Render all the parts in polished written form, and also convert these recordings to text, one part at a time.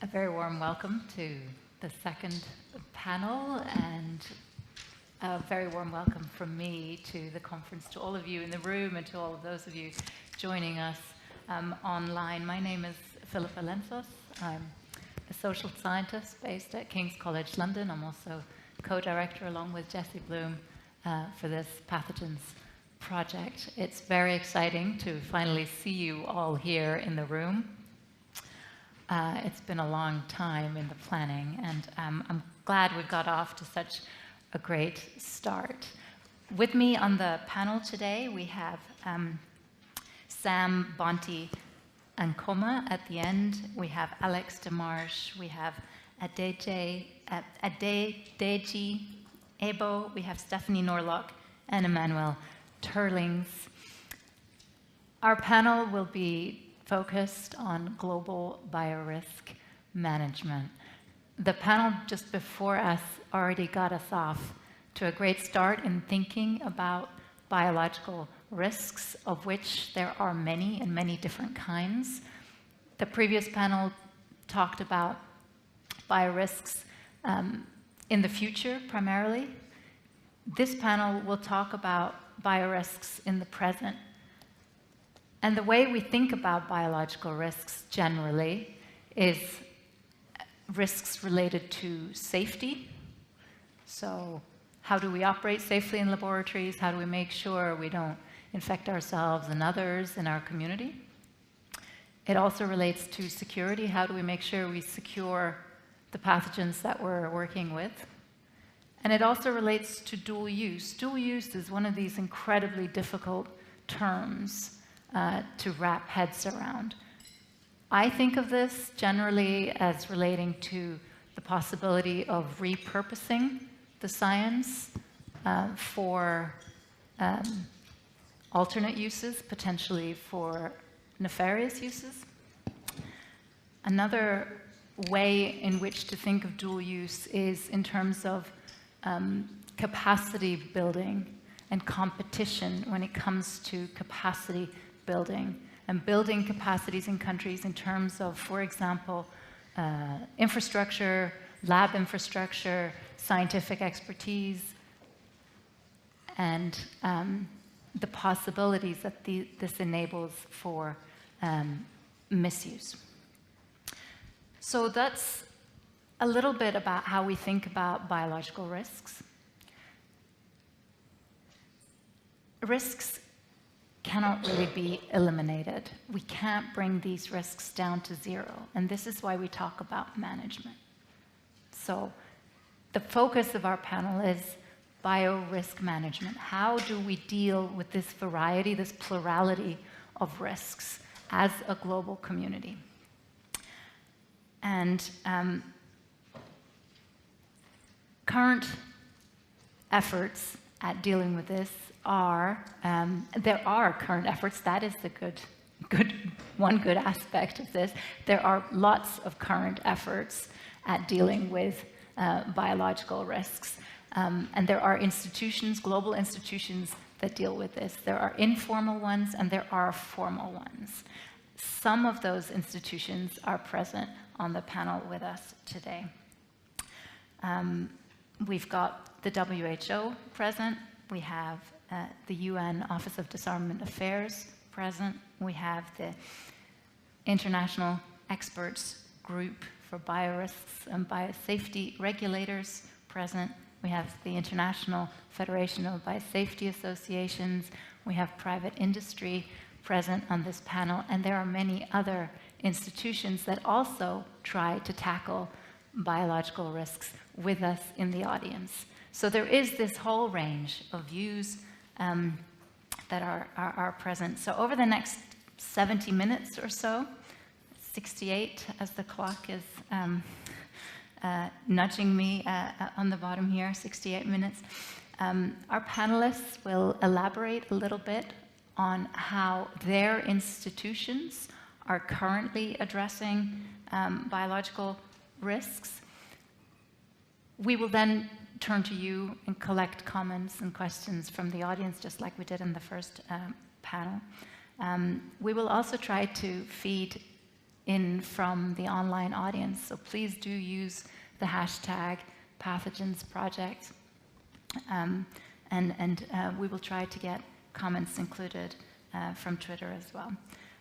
A very warm welcome to the second panel, and a very warm welcome from me to the conference, to all of you in the room and to all of those of you joining us online. My name is Philippa Lensos. I'm a social scientist based at King's College London. I'm also co-director along with Jesse Bloom for this Pathogens Project. It's very exciting to finally see you all here in the room. It's been a long time in the planning, and I'm glad we've got off to such a great start. With me on the panel today, we have Sam Bonti-Ankomah at the end. We have Alex Demarsh. We have Adedeji Ebo. We have Stephanie Norlock and Emmanuelle Tuerlings. Our panel will be focused on global biorisk management. The panel just before us already got us off to a great start in thinking about biological risks, of which there are many and many different kinds. The previous panel talked about biorisks in the future primarily. This panel will talk about biorisks in the present. And the way we think about biological risks generally is risks related to safety. So how do we operate safely in laboratories? How do we make sure we don't infect ourselves and others in our community? It also relates to security. How do we make sure we secure the pathogens that we're working with? And it also relates to dual use. Dual use is one of these incredibly difficult terms to wrap heads around. I think of this generally as relating to the possibility of repurposing the science for alternate uses, potentially for nefarious uses. Another way in which to think of dual use is in terms of capacity building and competition when it comes to capacity building and building capacities in countries in terms of, for example, infrastructure, lab infrastructure, scientific expertise, and the possibilities that this enables for misuse. So that's a little bit about how we think about biological risks. Risks cannot really be eliminated. We can't bring these risks down to zero, and this is why we talk about management. So the focus of our panel is biorisk management. How do we deal with this variety, this plurality of risks as a global community? And current efforts at dealing with this are, there are current efforts. That is the one good aspect of this. There are lots of current efforts at dealing with biological risks. And there are institutions, global institutions, that deal with this. There are informal ones and there are formal ones. Some of those institutions are present on the panel with us today. We've got the WHO present. We have the UN Office of Disarmament Affairs present. We have the International Experts Group for Biorisks and Biosafety Regulators present. We have the International Federation of Biosafety Associations. We have private industry present on this panel, and there are many other institutions that also try to tackle biological risks with us in the audience. So there is this whole range of views that are present. So over the next 70 minutes or so, 68 as the clock is nudging me on the bottom here, 68 minutes, our panelists will elaborate a little bit on how their institutions are currently addressing biological risks. We will then turn to you and collect comments and questions from the audience, just like we did in the first panel. We will also try to feed in from the online audience. So please do use the hashtag Pathogens Project, and we will try to get comments included from Twitter as well.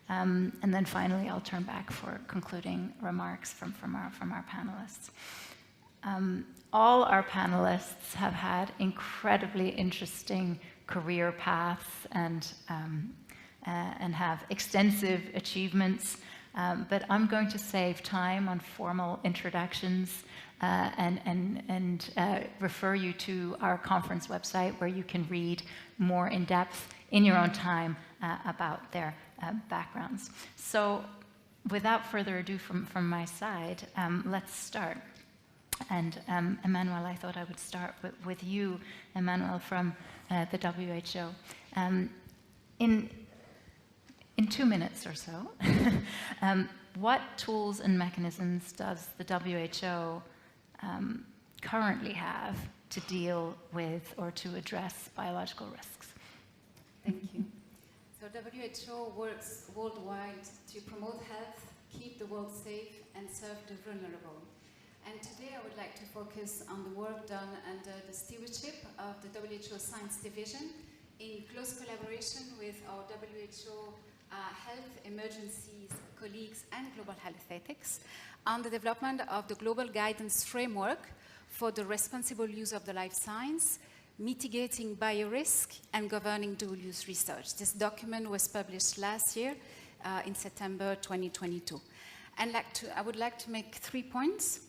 And then finally, I'll turn back for concluding remarks from our panelists. All our panelists have had incredibly interesting career paths and have extensive achievements, but I'm going to save time on formal introductions and refer you to our conference website, where you can read more in depth in your own time about their backgrounds. So without further ado from my side, let's start. And Emmanuelle, I thought I would start with you, Emmanuelle, from the WHO. In 2 minutes or so, what tools and mechanisms does the WHO currently have to deal with or to address biological risks? Thank you. So WHO works worldwide to promote health, keep the world safe, and serve the vulnerable. And today I would like to focus on the work done under the stewardship of the WHO Science Division in close collaboration with our WHO Health Emergencies colleagues and Global Health Ethics on the development of the global guidance framework for the responsible use of the life science, mitigating biorisk, and governing dual-use research. This document was published last year in September 2022. And I would like to make 3 points.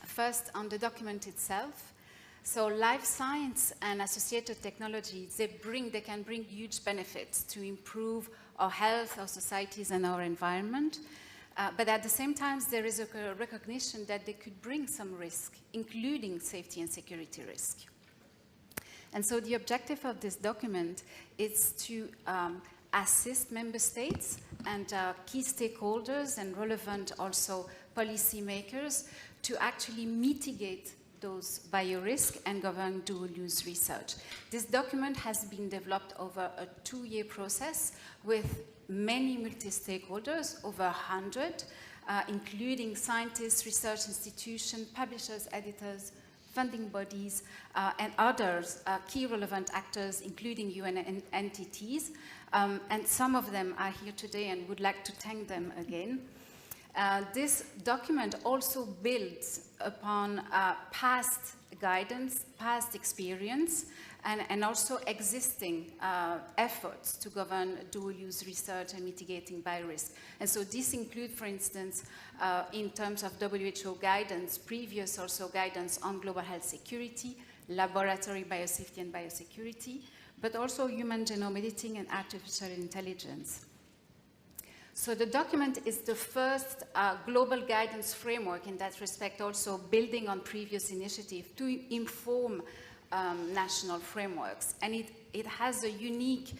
First, on the document itself. So life science and associated technologies, they can bring huge benefits to improve our health, our societies, and our environment. But at the same time, there is a recognition that they could bring some risk, including safety and security risk. And so the objective of this document is to assist member states and key stakeholders and relevant also policymakers to actually mitigate those biorisks and govern dual-use research. This document has been developed over a 2-year process with many multi-stakeholders, over 100, including scientists, research institutions, publishers, editors, funding bodies, and others, key relevant actors, including UN entities. And some of them are here today and would like to thank them again. This document also builds upon past guidance, past experience, and also existing efforts to govern dual-use research and mitigating biorisk. And so this includes, for instance, in terms of WHO guidance, previous also guidance on global health security, laboratory biosafety and biosecurity, but also human genome editing and artificial intelligence. So the document is the first global guidance framework in that respect, also building on previous initiatives to inform national frameworks. And it has a unique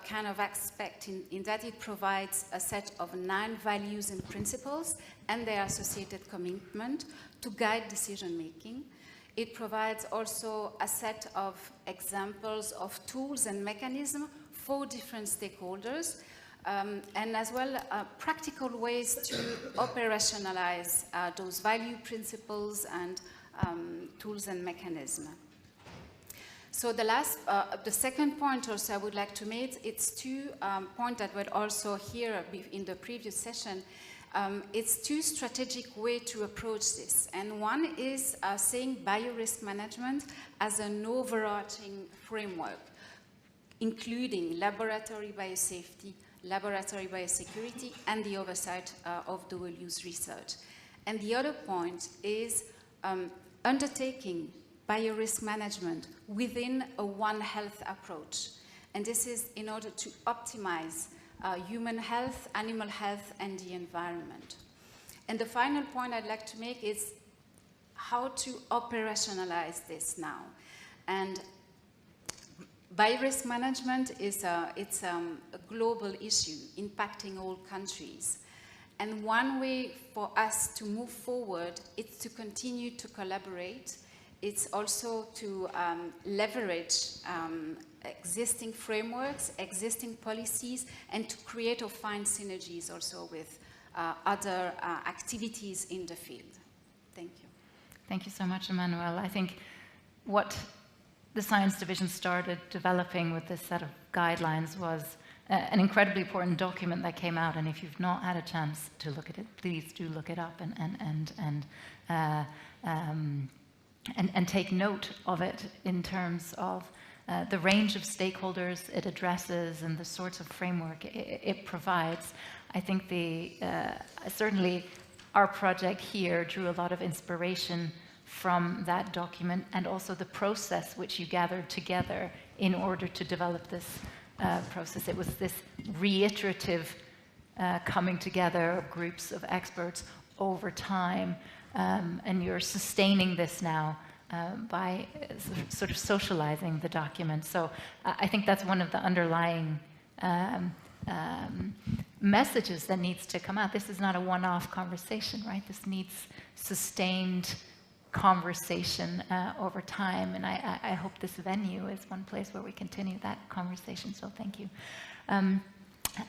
kind of aspect in that it provides a set of 9 values and principles and their associated commitment to guide decision-making. It provides also a set of examples of tools and mechanisms for different stakeholders, and as well practical ways to operationalize those value principles and tools and mechanisms. So the second point also I would like to make, it's 2 points that were also here in the previous session. It's 2 strategic ways to approach this. And one is saying biorisk management as an overarching framework, including laboratory biosafety, laboratory biosecurity, and the oversight of dual-use research. And the other point is undertaking biorisk management within a One Health approach. And this is in order to optimize human health, animal health, and the environment. And the final point I'd like to make is how to operationalize this now. And biorisk management is a global issue impacting all countries. And one way for us to move forward is to continue to collaborate. It's also to leverage existing frameworks, existing policies, and to create or find synergies also with other activities in the field. Thank you. Thank you so much, Emmanuelle. I think what the Science Division started developing with this set of guidelines was an incredibly important document that came out, and if you've not had a chance to look at it, please do look it up and take note of it in terms of the range of stakeholders it addresses and the sorts of framework it provides. I think certainly our project here drew a lot of inspiration from that document, and also the process which you gathered together in order to develop this process. It was this reiterative coming together of groups of experts over time, and you're sustaining this now by sort of socializing the document. So I think that's one of the underlying messages that needs to come out. This is not a one-off conversation, right? This needs sustained conversation over time, and I hope this venue is one place where we continue that conversation, so thank you.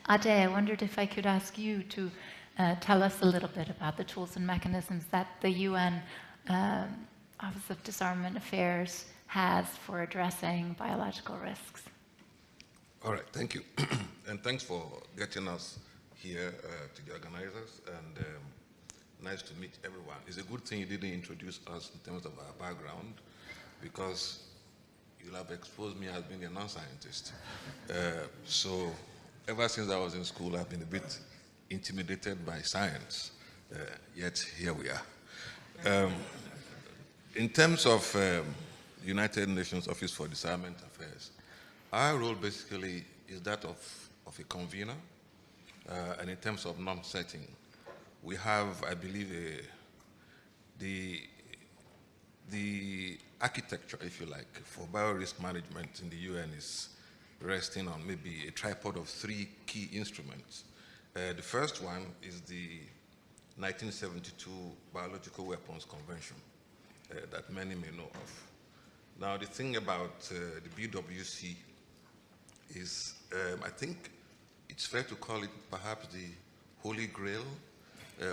Ade, I wondered if I could ask you to tell us a little bit about the tools and mechanisms that the UN Office of Disarmament Affairs has for addressing biological risks. All right, thank you. And thanks for getting us here to the organizers, and nice to meet everyone. It's a good thing you didn't introduce us in terms of our background, because you'll have exposed me as being a non-scientist. So ever since I was in school, I've been a bit intimidated by science, yet here we are. In terms of United Nations Office for Disarmament Affairs, our role basically is that of a convener, and in terms of norm setting, we have, I believe, the architecture, if you like, for biorisk management in the UN is resting on maybe a tripod of 3 key instruments. The first one is the 1972 Biological Weapons Convention that many may know of. Now, the thing about the BWC is, I think it's fair to call it perhaps the holy grail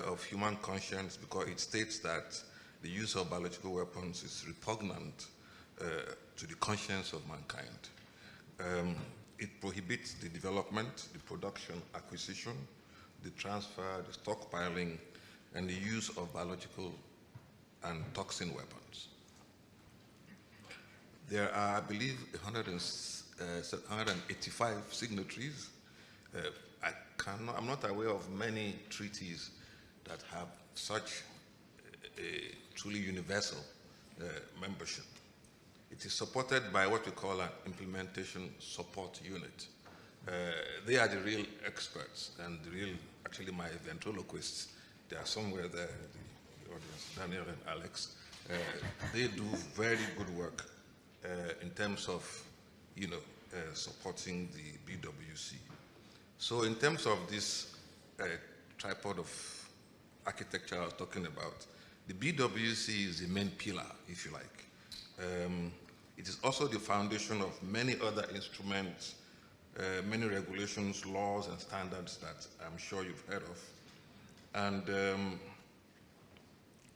of human conscience, because it states that the use of biological weapons is repugnant to the conscience of mankind. It prohibits the development, the production, acquisition, the transfer, the stockpiling, and the use of biological and toxin weapons. There are, I believe, 185 signatories. I'm not aware of many treaties that have such a truly universal membership. It is supported by what we call an implementation support unit. They are the real experts and the real, actually my ventriloquists. They are somewhere there in the audience, Daniel and Alex. They do very good work in terms of, supporting the BWC. So in terms of this tripod of architecture I was talking about, the BWC is the main pillar, if you like. It is also the foundation of many other instruments, many regulations, laws, and standards that I'm sure you've heard of. And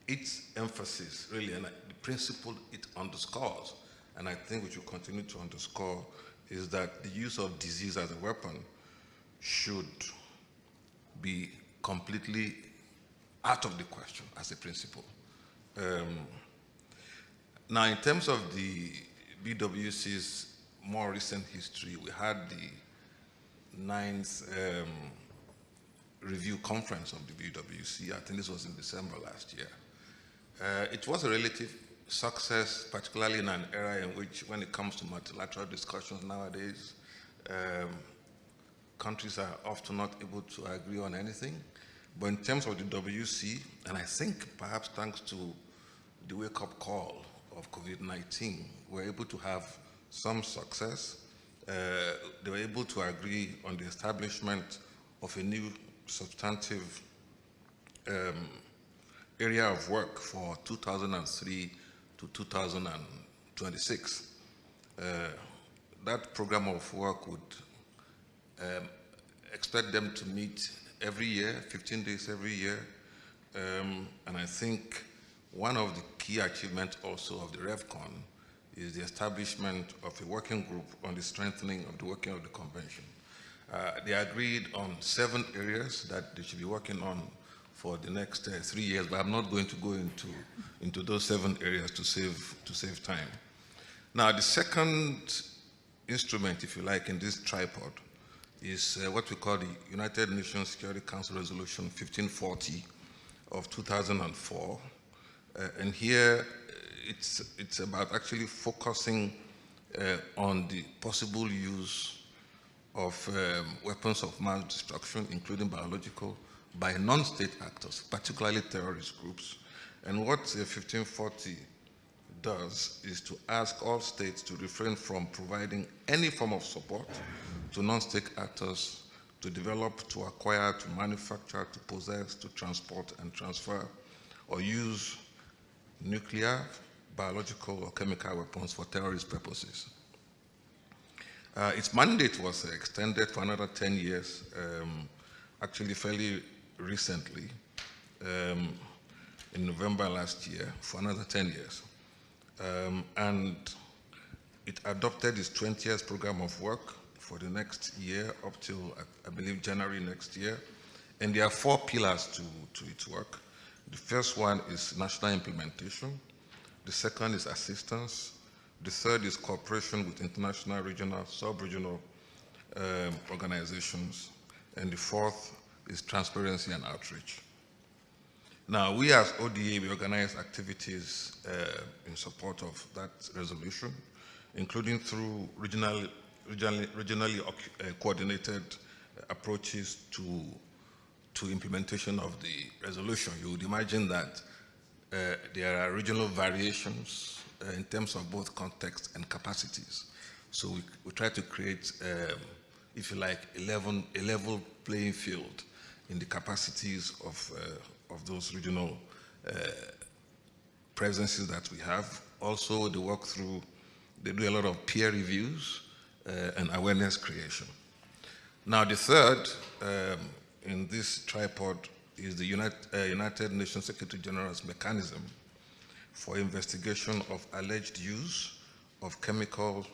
its emphasis, really, and the principle it underscores, and I think we should continue to underscore, is that the use of disease as a weapon should be completely out of the question as a principle. Now, in terms of the BWC's more recent history, we had the 9th review conference of the BWC. I think this was in December last year. It was a relative success, particularly in an era in which, when it comes to multilateral discussions nowadays, countries are often not able to agree on anything. But in terms of the WC, and I think perhaps thanks to the wake-up call of COVID-19, we're able to have some success. They were able to agree on the establishment of a new substantive area of work for 2003 to 2026. That program of work would expect them to meet every year, 15 days every year. And I think one of the key achievements also of the RevCon is the establishment of a working group on the strengthening of the working of the convention. They agreed on 7 areas that they should be working on for the next 3 years, but I'm not going to go into those 7 areas to save time. Now, the second instrument, if you like, in this tripod is what we call the United Nations Security Council Resolution 1540 of 2004. And here it's about actually focusing on the possible use of weapons of mass destruction, including biological, by non-state actors, particularly terrorist groups. And what 1540 does is to ask all states to refrain from providing any form of support to non-state actors to develop, to acquire, to manufacture, to possess, to transport and transfer, or use nuclear, biological, or chemical weapons for terrorist purposes. Its mandate was extended for another 10 years, actually fairly recently, in November last year, for another 10 years. And it adopted its 20th program of work for the next year up till, I believe, January next year. And there are 4 pillars to its work. The first one is national implementation. The second is assistance. The third is cooperation with international, regional, sub-regional organizations. And the fourth is transparency and outreach. Now, we as ODA, we organize activities in support of that resolution, including through regionally coordinated approaches to implementation of the resolution. You would imagine that there are regional variations in terms of both context and capacities. So we try to create, if you like, a level playing field in the capacities of those regional presences that we have. Also, they work through, they do a lot of peer reviews and awareness creation. Now, the third in this tripod is the United Nations Secretary General's mechanism for investigation of alleged use of chemical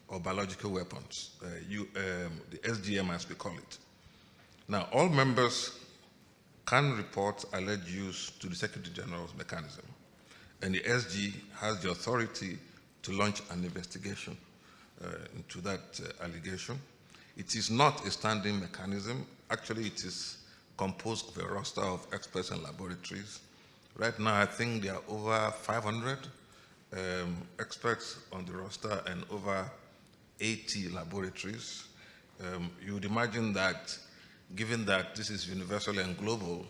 or biological weapons, the SGM as we call it. Now, all members can report alleged use to the Secretary General's mechanism, and the SG has the authority to launch an investigation into that allegation. It is not a standing mechanism. Actually, it is composed of a roster of experts and laboratories. Right now, I think there are over 500 experts on the roster and over 80 laboratories. You would imagine that, given that this is universal and global,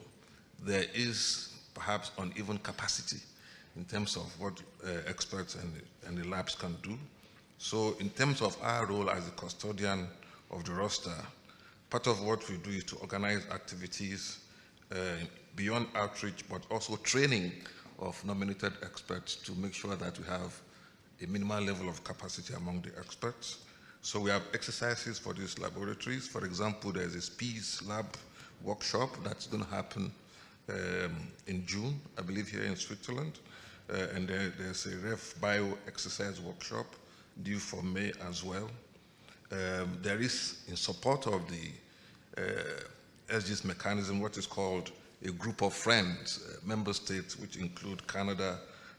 there is perhaps uneven capacity in terms of what experts and the labs can do. So in terms of our role as the custodian of the roster, part of what we do is to organize activities beyond outreach, but also training of nominated experts to make sure that we have a minimal level of capacity among the experts. So we have exercises for these laboratories. For example, there's a SPEES lab workshop that's going to happen in June, I believe, here in Switzerland. And there's a Ref Bio exercise workshop due for May as well. There is, in support of the SG's mechanism, what is called a group of friends, member states, which include Canada,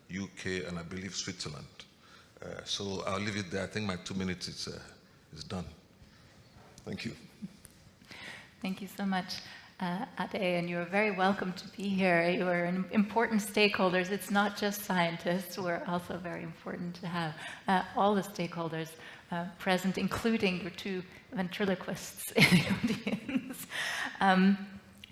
UK, and I believe Switzerland. So I'll leave it there. I think my 2 minutes is done. Thank you. Thank you so much, Ade, and you are very welcome to be here. You are important stakeholders. It's not just scientists. We're also very important to have all the stakeholders present, including your 2 ventriloquists in the audience.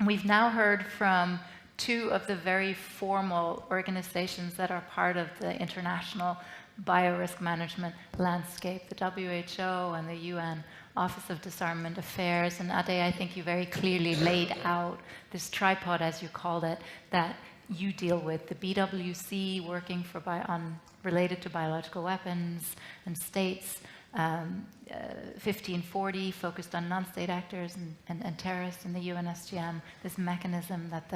We've now heard from 2 of the very formal organizations that are part of the international biorisk management landscape, the WHO and the UN Office of Disarmament Affairs. And Ade, I think you very clearly laid out this tripod, as you called it, that you deal with, the BWC working for related to biological weapons and states, 1540 focused on non-state actors and terrorists in the UNSGM, this mechanism that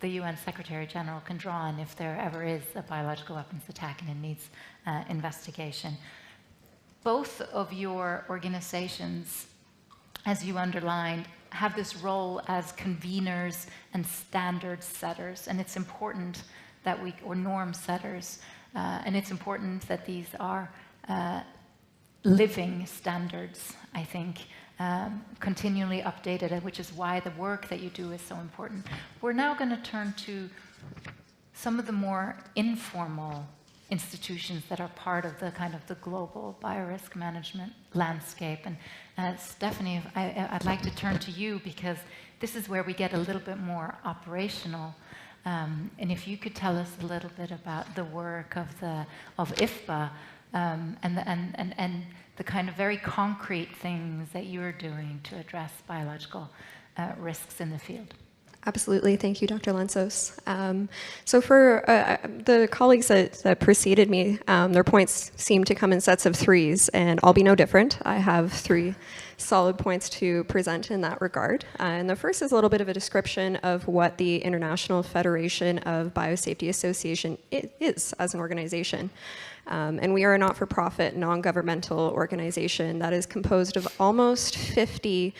the UN Secretary General can draw on if there ever is a biological weapons attack and it needs investigation. Both of your organizations, as you underlined, have this role as conveners and standard setters, and it's important that or norm setters, and it's important that these are living standards, I think, continually updated, which is why the work that you do is so important. We're now going to turn to some of the more informal institutions that are part of the kind of the global biorisk management landscape. And Stephanie, I'd like to turn to you because this is where we get a little bit more operational. And if you could tell us a little bit about the work of IFBA and the kind of very concrete things that you're doing to address biological risks in the field. Absolutely. Thank you, Dr. Lensos. So for the colleagues that preceded me, their points seem to come in sets of threes, and I'll be no different. I have 3 solid points to present in that regard. And the first is a little bit of a description of what the International Federation of Biosafety Association is as an organization. And we are a not-for-profit, non-governmental organization that is composed of almost 50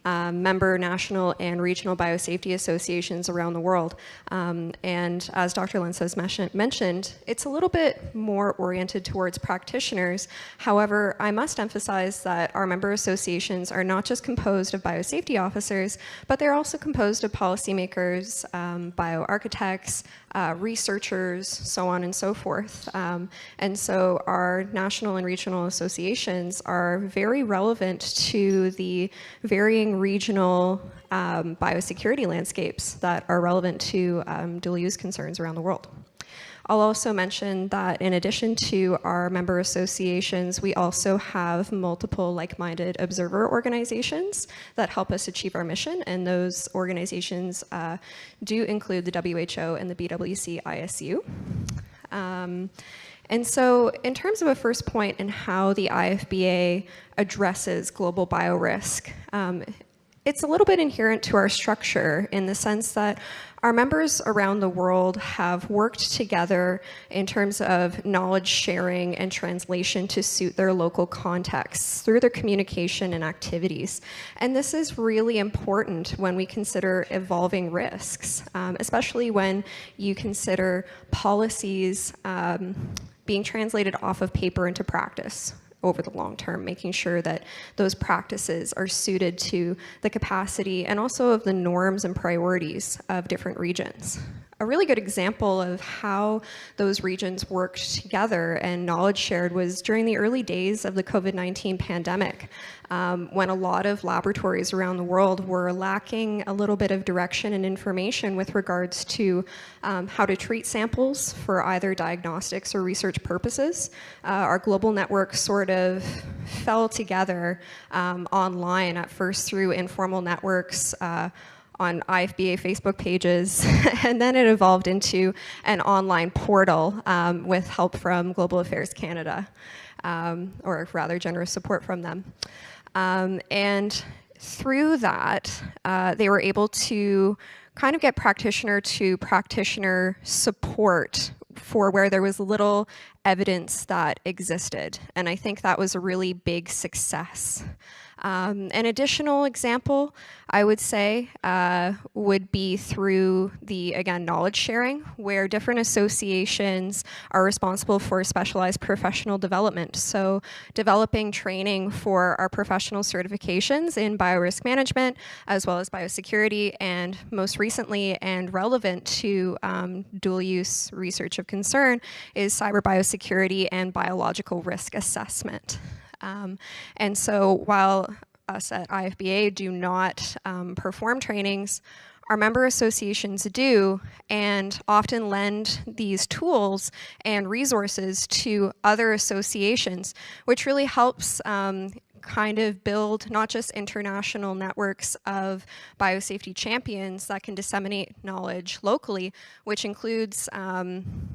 member national and regional biosafety associations around the world. And as Dr. Lensos mentioned, it's a little bit more oriented towards practitioners. However, I must emphasize that our member associations are not just composed of biosafety officers, but they're also composed of policymakers, bioarchitects, researchers, so on and so forth. And so our national and regional associations are very relevant to the varying regional biosecurity landscapes that are relevant to dual use concerns around the world. I'll also mention that in addition to our member associations, we also have multiple like-minded observer organizations that help us achieve our mission, and those organizations do include the WHO and the BWC-ISU. And so in terms of a first point in how the IFBA addresses global biorisk, it's a little bit inherent to our structure in the sense that our members around the world have worked together in terms of knowledge sharing and translation to suit their local contexts through their communication and activities. And this is really important when we consider evolving risks, especially when you consider policies being translated off of paper into practice over the long term, making sure that those practices are suited to the capacity and also of the norms and priorities of different regions. A really good example of how those regions worked together and knowledge shared was during the early days of the COVID-19 pandemic, when a lot of laboratories around the world were lacking a little bit of direction and information with regards to how to treat samples for either diagnostics or research purposes. Our global network sort of fell together online, at first through informal networks, on IFBA Facebook pages, and then it evolved into an online portal with help from Global Affairs Canada, or rather generous support from them. And through that, they were able to kind of get practitioner to practitioner support for where there was little evidence that existed. And I think that was a really big success. An additional example, I would say, would be through the, again, knowledge sharing, where different associations are responsible for specialized professional development. So developing training for our professional certifications in biorisk management, as well as biosecurity, and most recently and relevant to dual use research of concern is cyber biosecurity and biological risk assessment. And so while us at IFBA do not perform trainings, our member associations do, and often lend these tools and resources to other associations, which really helps kind of build not just international networks of biosafety champions that can disseminate knowledge locally, which includes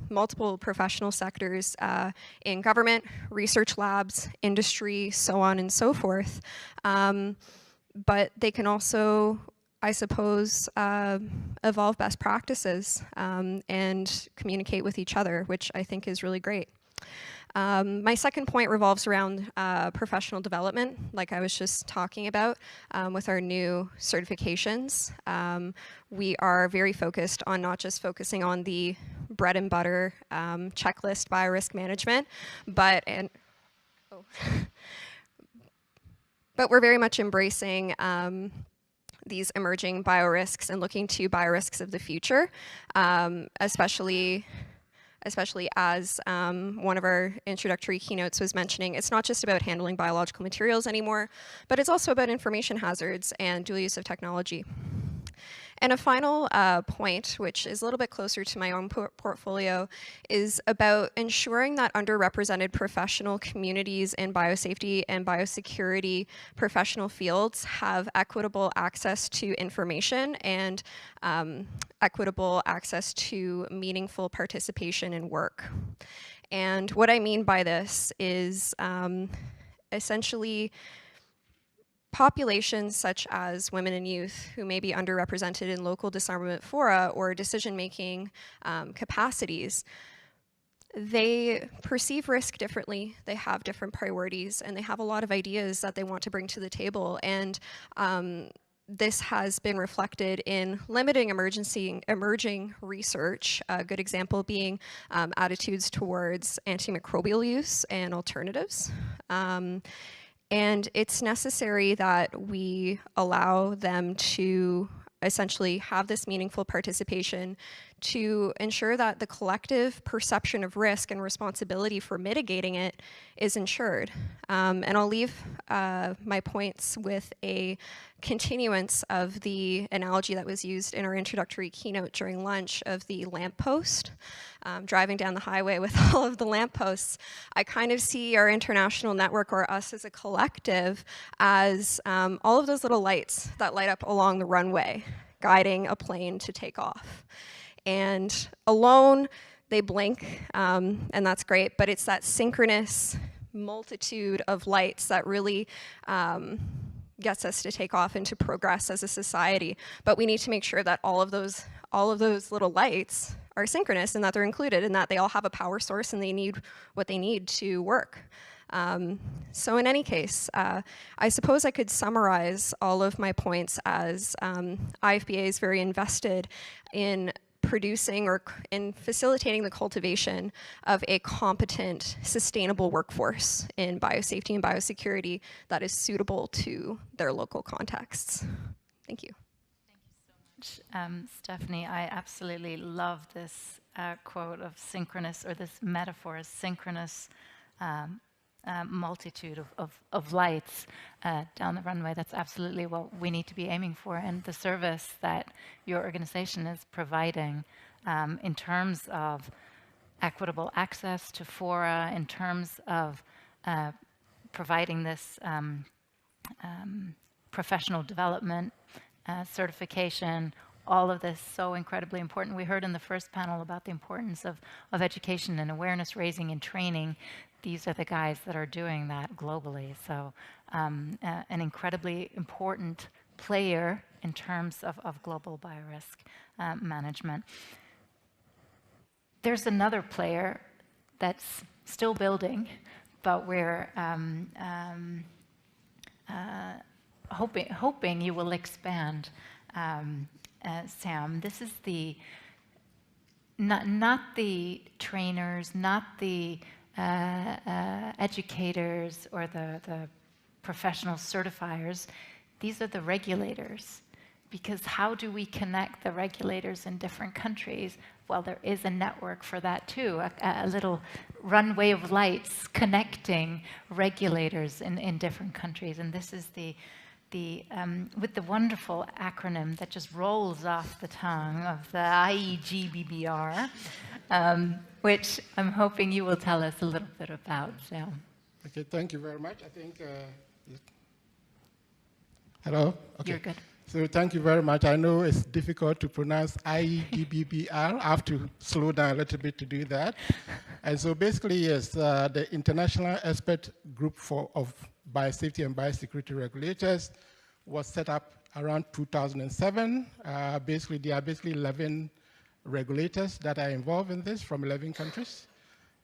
multiple professional sectors in government, research labs, industry, so on and so forth. But they can also, I suppose, evolve best practices and communicate with each other, which I think is really great. My second point revolves around professional development, like I was just talking about with our new certifications. We are very focused on not just focusing on the bread and butter checklist biorisk management, but we're very much embracing these emerging biorisks and looking to biorisks of the future, especially as one of our introductory keynotes was mentioning, it's not just about handling biological materials anymore, but it's also about information hazards and dual use of technology. And a final point, which is a little bit closer to my own portfolio, is about ensuring that underrepresented professional communities in biosafety and biosecurity professional fields have equitable access to information and equitable access to meaningful participation in work. And what I mean by this is essentially populations such as women and youth who may be underrepresented in local disarmament fora or decision-making capacities, they perceive risk differently, they have different priorities, and they have a lot of ideas that they want to bring to the table. And this has been reflected in limiting emerging research, a good example being attitudes towards antimicrobial use and alternatives. And it's necessary that we allow them to essentially have this meaningful participation to ensure that the collective perception of risk and responsibility for mitigating it is ensured. And I'll leave my points with a continuance of the analogy that was used in our introductory keynote during lunch of the lamppost. Driving down the highway with all of the lampposts, I kind of see our international network, or us as a collective, as all of those little lights that light up along the runway, guiding a plane to take off. And alone, they blink, and that's great, but it's that synchronous multitude of lights that really gets us to take off and to progress as a society. But we need to make sure that all of those little lights are synchronous and that they're included and that they all have a power source and they need what they need to work. So in any case, I suppose I could summarize all of my points as IFBA is very invested in producing or in facilitating the cultivation of a competent, sustainable workforce in biosafety and biosecurity that is suitable to their local contexts. Thank you. Thank you so much, Stephanie. I absolutely love this quote of synchronous, or this metaphor of synchronous multitude of lights down the runway. That's absolutely what we need to be aiming for, and the service that your organization is providing in terms of equitable access to fora, in terms of providing this professional development, certification. All of this so incredibly important. We heard in the first panel about the importance of education and awareness raising and training. These are the guys that are doing that globally. So an incredibly important player in terms of global biorisk management. There's another player that's still building, but we're hoping you will expand. Sam, this is the not the trainers, not the educators or the professional certifiers. These are the regulators. Because how do we connect the regulators in different countries? Well, there is a network for that too, a little runway of lights connecting regulators in different countries. And this is with the wonderful acronym that just rolls off the tongue of the IEGBBR, which I'm hoping you will tell us a little bit about. So. Okay, thank you very much. I think Hello? Okay. You're good. So thank you very much. I know it's difficult to pronounce IEGBBR. I have to slow down a little bit to do that. And so basically, yes, the International Expert Group of Biosafety and Biosecurity Regulators was set up around 2007. Basically, there are basically 11 regulators that are involved in this from 11 countries.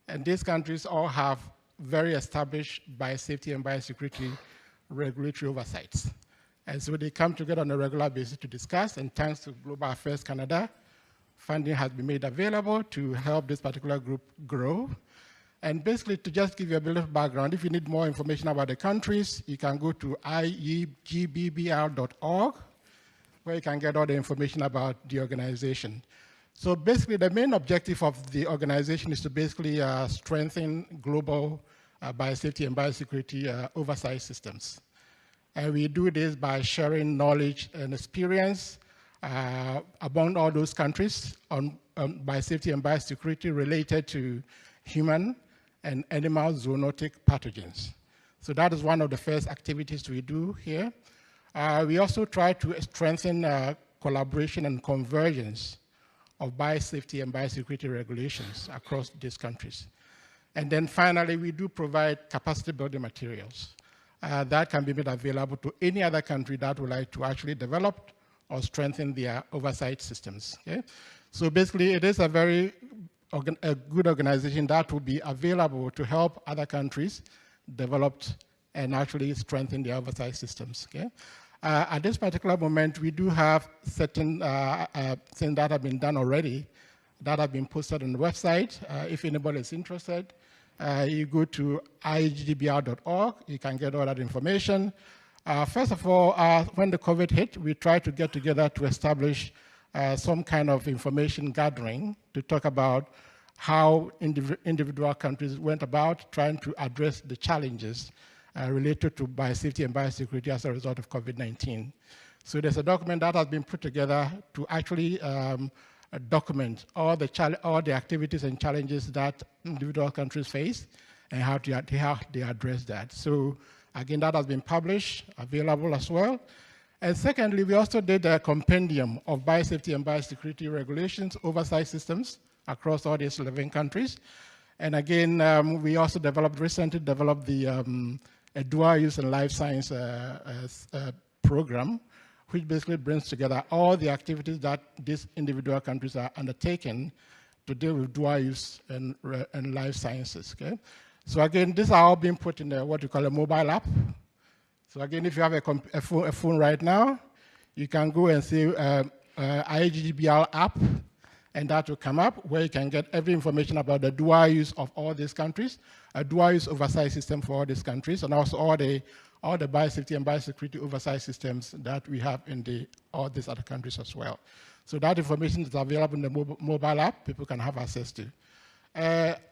And these countries all have very established biosafety and biosecurity regulatory oversights. And so they come together on a regular basis to discuss, and thanks to Global Affairs Canada, funding has been made available to help this particular group grow. And basically, to just give you a bit of background, if you need more information about the countries, you can go to iegbbbr.org, where you can get all the information about the organization. So basically, the main objective of the organization is to basically strengthen global biosafety and biosecurity oversight systems. And we do this by sharing knowledge and experience among all those countries on biosafety and biosecurity related to human and animal zoonotic pathogens. So that is one of the first activities we do here. We also try to strengthen collaboration and convergence of biosafety and biosecurity regulations across these countries. And then finally, we do provide capacity building materials that can be made available to any other country that would like to actually develop or strengthen their oversight systems. Okay? So basically, it is a very good organization that will be available to help other countries develop and actually strengthen their oversight systems. Okay? At this particular moment, we do have certain things that have been done already that have been posted on the website. If anybody is interested, you go to iegbr.org, you can get all that information. First of all, when the COVID hit, we tried to get together to establish some kind of information gathering to talk about how individual countries went about trying to address the challenges related to biosafety and biosecurity as a result of COVID-19. So there's a document that has been put together to actually document all the activities and challenges that individual countries face and how they address that. So again, that has been published, available as well. And secondly, we also did a compendium of biosafety and biosecurity regulations, oversight systems across all these 11 countries. And again, we also recently developed the a dual use and life science program, which basically brings together all the activities that these individual countries are undertaking to deal with dual use and life sciences. Okay? So again, these are all being put in what we call a mobile app. So again, if you have a phone right now, you can go and see IEGBR app, and that will come up where you can get every information about the dual use of all these countries, a dual use oversight system for all these countries, and also all the biosafety and biosecurity oversight systems that we have in all these other countries as well. So that information is available in the mobile app, people can have access to.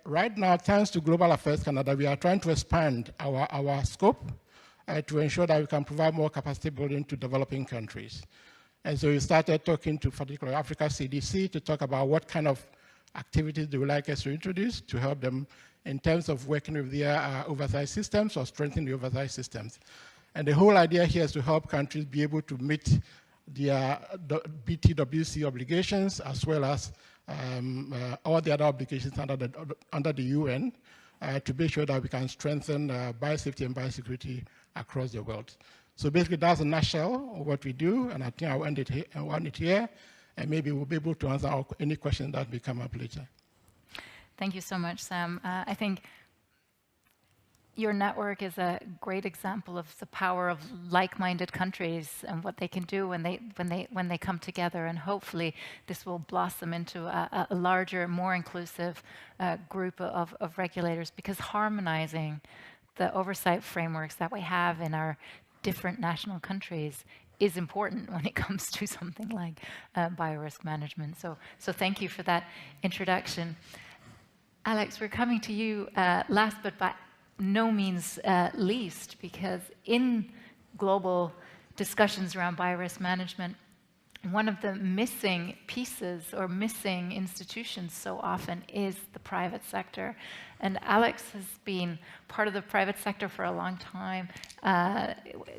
Right now, thanks to Global Affairs Canada, we are trying to expand our scope to ensure that we can provide more capacity building to developing countries. And so we started talking to particularly Africa CDC to talk about what kind of activities they would like us to introduce to help them in terms of working with their oversight systems or strengthening the oversight systems. And the whole idea here is to help countries be able to meet their BTWC obligations as well as all the other obligations under the UN to make sure that we can strengthen biosafety and biosecurity across the world. So basically, that's a nutshell of what we do, and I think I'll end it here, and maybe we'll be able to answer any questions that may come up later. Thank you so much, Sam. I think your network is a great example of the power of like-minded countries and what they can do when they come together, and hopefully this will blossom into a larger, more inclusive group of regulators, because harmonizing the oversight frameworks that we have in our different national countries is important when it comes to something like biorisk management. So thank you for that introduction. Alex, we're coming to you last but by no means least, because in global discussions around biorisk management, one of the missing pieces or missing institutions so often is the private sector. And Alex has been part of the private sector for a long time,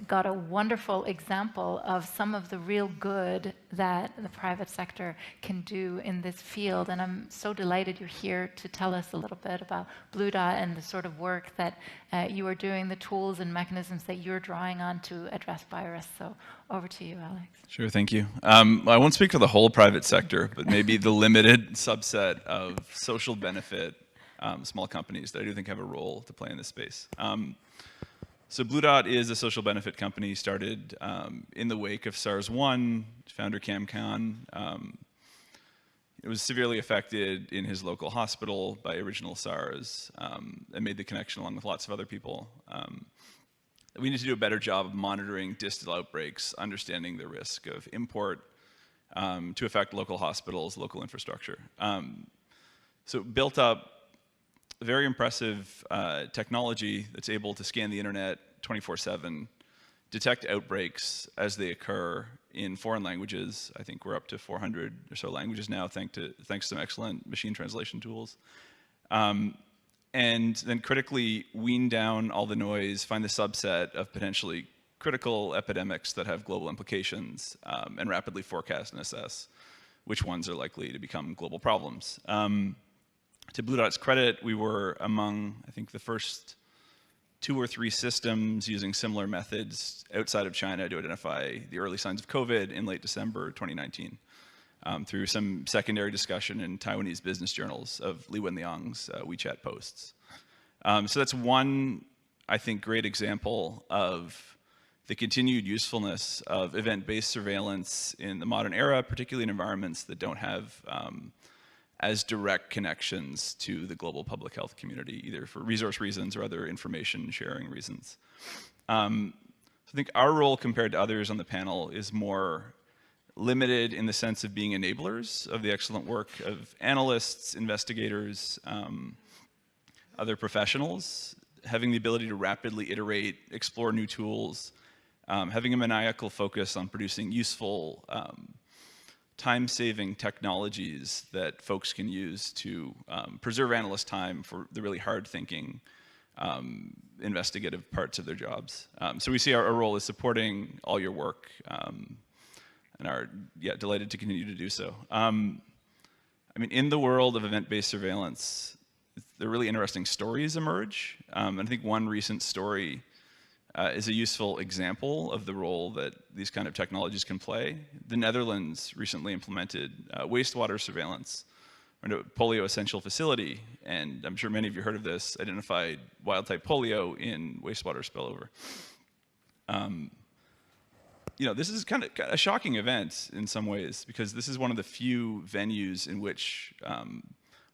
got a wonderful example of some of the real good that the private sector can do in this field. And I'm so delighted you're here to tell us a little bit about Blue Dot and the sort of work that you are doing, the tools and mechanisms that you're drawing on to address biorisks. So over to you, Alex. Sure, thank you. I won't speak for the whole private sector, but maybe the limited subset of social benefit small companies that I do think have a role to play in this space. So Blue Dot is a social benefit company started in the wake of SARS-1. Founder Cam Khan was severely affected in his local hospital by original SARS and made the connection along with lots of other people. We need to do a better job of monitoring distal outbreaks, understanding the risk of import to affect local hospitals, local infrastructure. So built up a very impressive technology that's able to scan the internet 24/7, detect outbreaks as they occur in foreign languages. I think we're up to 400 or so languages now, thanks to some excellent machine translation tools. And then critically wean down all the noise, find the subset of potentially critical epidemics that have global implications, and rapidly forecast and assess which ones are likely to become global problems. To Blue Dot's credit, we were among, I think, the first 2 or 3 systems using similar methods outside of China to identify the early signs of COVID in late December 2019 through some secondary discussion in Taiwanese business journals of Li Wenliang's WeChat posts. So that's one, I think, great example of the continued usefulness of event-based surveillance in the modern era, particularly in environments that don't have as direct connections to the global public health community, either for resource reasons or other information sharing reasons. So I think our role compared to others on the panel is more limited in the sense of being enablers of the excellent work of analysts, investigators, other professionals, having the ability to rapidly iterate, explore new tools, having a maniacal focus on producing useful time-saving technologies that folks can use to preserve analyst time for the really hard-thinking, investigative parts of their jobs. So we see our role is supporting all your work and are delighted to continue to do so. I mean, in the world of event-based surveillance, there are really interesting stories emerge. And I think one recent story is a useful example of the role that these kind of technologies can play. The Netherlands recently implemented wastewater surveillance in a polio essential facility, and I'm sure many of you heard of this, identified wild-type polio in wastewater spillover. You know, this is kind of a shocking event in some ways, because this is one of the few venues in which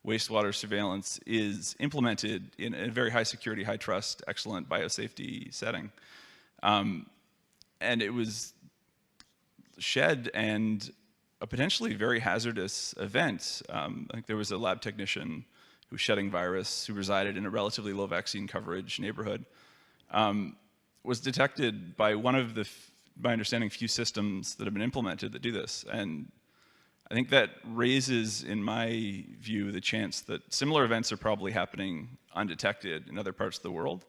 wastewater surveillance is implemented in a very high security, high trust, excellent biosafety setting. And it was shed and a potentially very hazardous event. I think there was a lab technician who was shedding virus who resided in a relatively low vaccine coverage neighborhood, was detected by one of the, my understanding, few systems that have been implemented that do this. And I think that raises, in my view, the chance that similar events are probably happening undetected in other parts of the world.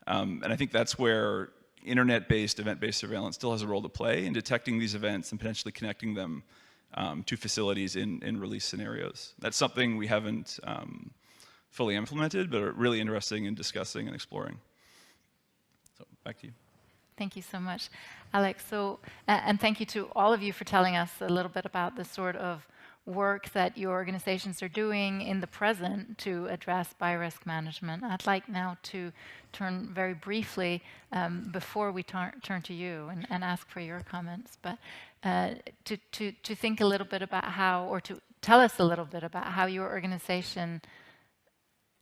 And I think that's where internet-based, event-based surveillance still has a role to play in detecting these events and potentially connecting them to facilities in release scenarios. That's something we haven't fully implemented, but are really interesting in discussing and exploring. So back to you. Thank you so much, Alex. So, and thank you to all of you for telling us a little bit about the sort of work that your organizations are doing in the present to address biorisk management. I'd like now to turn very briefly, before we turn to you and ask for your comments, but to think a little bit about how, or to tell us a little bit about how your organization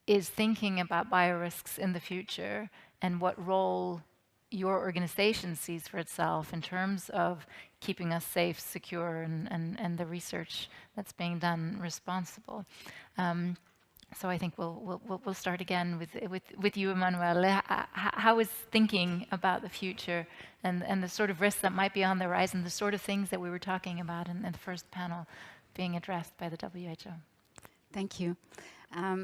is thinking about biorisks in the future and what role your organization sees for itself in terms of keeping us safe, secure, and the research that's being done responsible. So I think we'll start again with you, Emmanuelle. How is thinking about the future and the sort of risks that might be on the horizon, the sort of things that we were talking about in the first panel being addressed by the WHO? Thank you.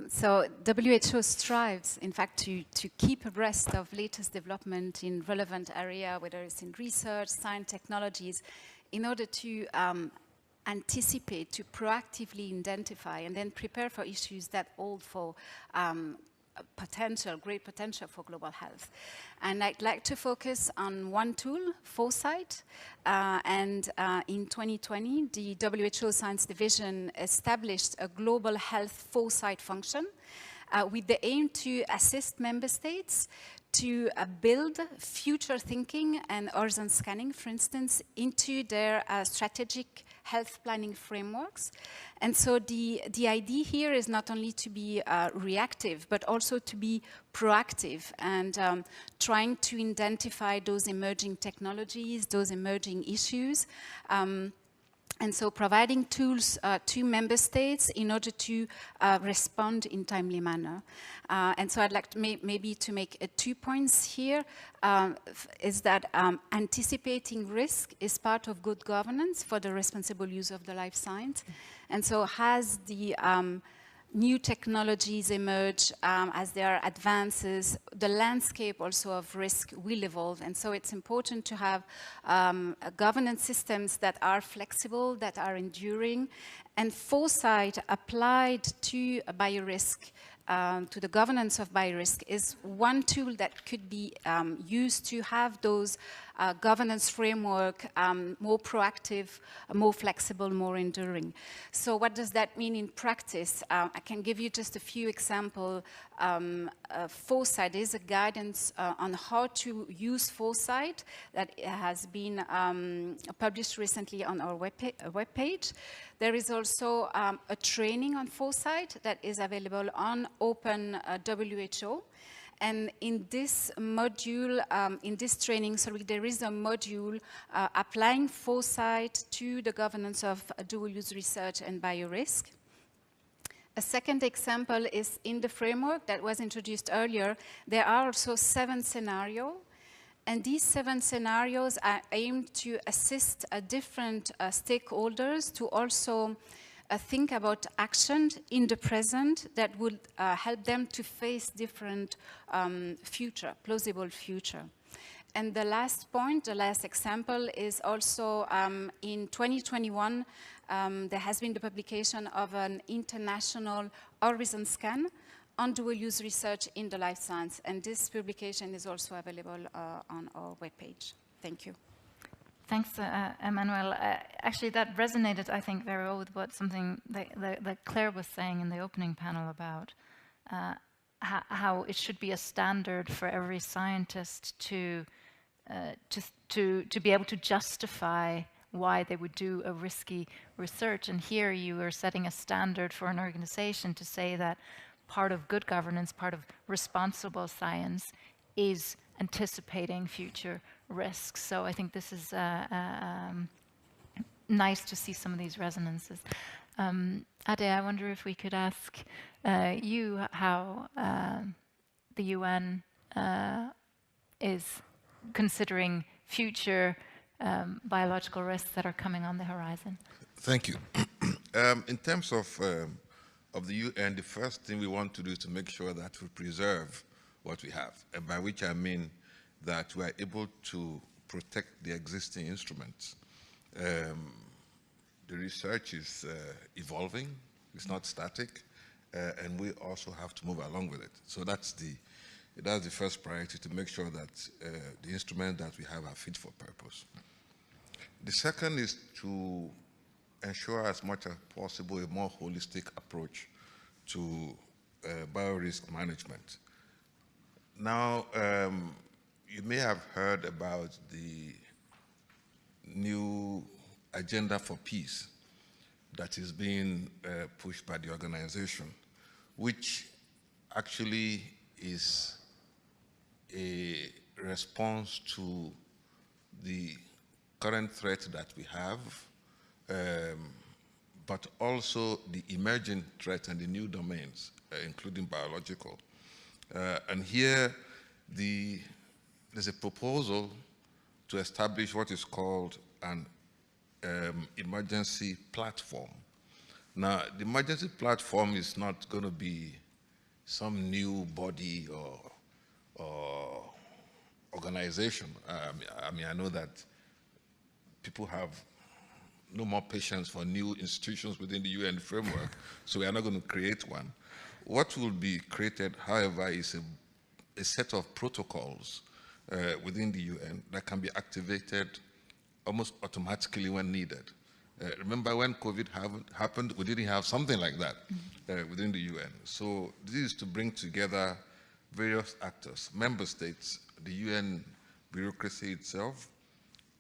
So WHO strives, in fact, to keep abreast of latest development in relevant area, whether it's in research, science, technologies, in order to anticipate, to proactively identify, and then prepare for issues that hold for great potential for global health. And I'd like to focus on one tool, foresight. In 2020, the WHO Science Division established a global health foresight function with the aim to assist member states to build future thinking and horizon scanning, for instance, into their strategic health planning frameworks. And so the idea here is not only to be reactive, but also to be proactive and trying to identify those emerging technologies, those emerging issues. And so providing tools to member states in order to respond in timely manner. And so I'd like to maybe to make 2 points here, is that anticipating risk is part of good governance for the responsible use of the life science. And so as the new technologies emerge, as there are advances, the landscape also of risk will evolve. And so it's important to have governance systems that are flexible, that are enduring, and foresight applied to a biorisk, to the governance of biorisk, is one tool that could be used to have those governance framework more proactive, more flexible, more enduring. So what does that mean in practice? I can give you just a few examples. Foresight is a guidance on how to use foresight that has been published recently on our webpage. There is also a training on foresight that is available on Open WHO. And in this module, in this training, there is a module applying foresight to the governance of dual-use research and biorisk. A second example is in the framework that was introduced earlier. There are also 7 scenarios. And these 7 scenarios are aimed to assist different stakeholders to also think about action in the present that would help them to face different plausible future. And the last point, the last example is also in 2021, there has been the publication of an international horizon scan on dual-use research in the life science. And this publication is also available on our webpage. Thank you. Thanks, Emmanuelle. Actually, that resonated, I think, very well with what something that Claire was saying in the opening panel about how it should be a standard for every scientist to be able to justify why they would do a risky research. And here you are setting a standard for an organization to say that part of good governance, part of responsible science is anticipating future risks. So I think this is nice to see some of these resonances. Ade, I wonder if we could ask you how the UN is considering future biological risks that are coming on the horizon. Thank you. In terms of the UN, the first thing we want to do is to make sure that we preserve what we have, and by which I mean that we are able to protect the existing instruments. The research is evolving, it's not static, and we also have to move along with it. So that's the first priority, to make sure that the instruments that we have are fit for purpose. The second is to ensure as much as possible a more holistic approach to biorisk management. Now, you may have heard about the new agenda for peace that is being pushed by the organization, which actually is a response to the current threat that we have, but also the emerging threat and the new domains, including biological. And here, there's a proposal to establish what is called an emergency platform. Now, the emergency platform is not going to be some new body or organization. I know that people have no more patience for new institutions within the UN framework, so we are not going to create one. What will be created, however, is a set of protocols within the UN that can be activated almost automatically when needed. Remember when COVID happened, we didn't have something like that within the UN. So this is to bring together various actors, member states, the UN bureaucracy itself,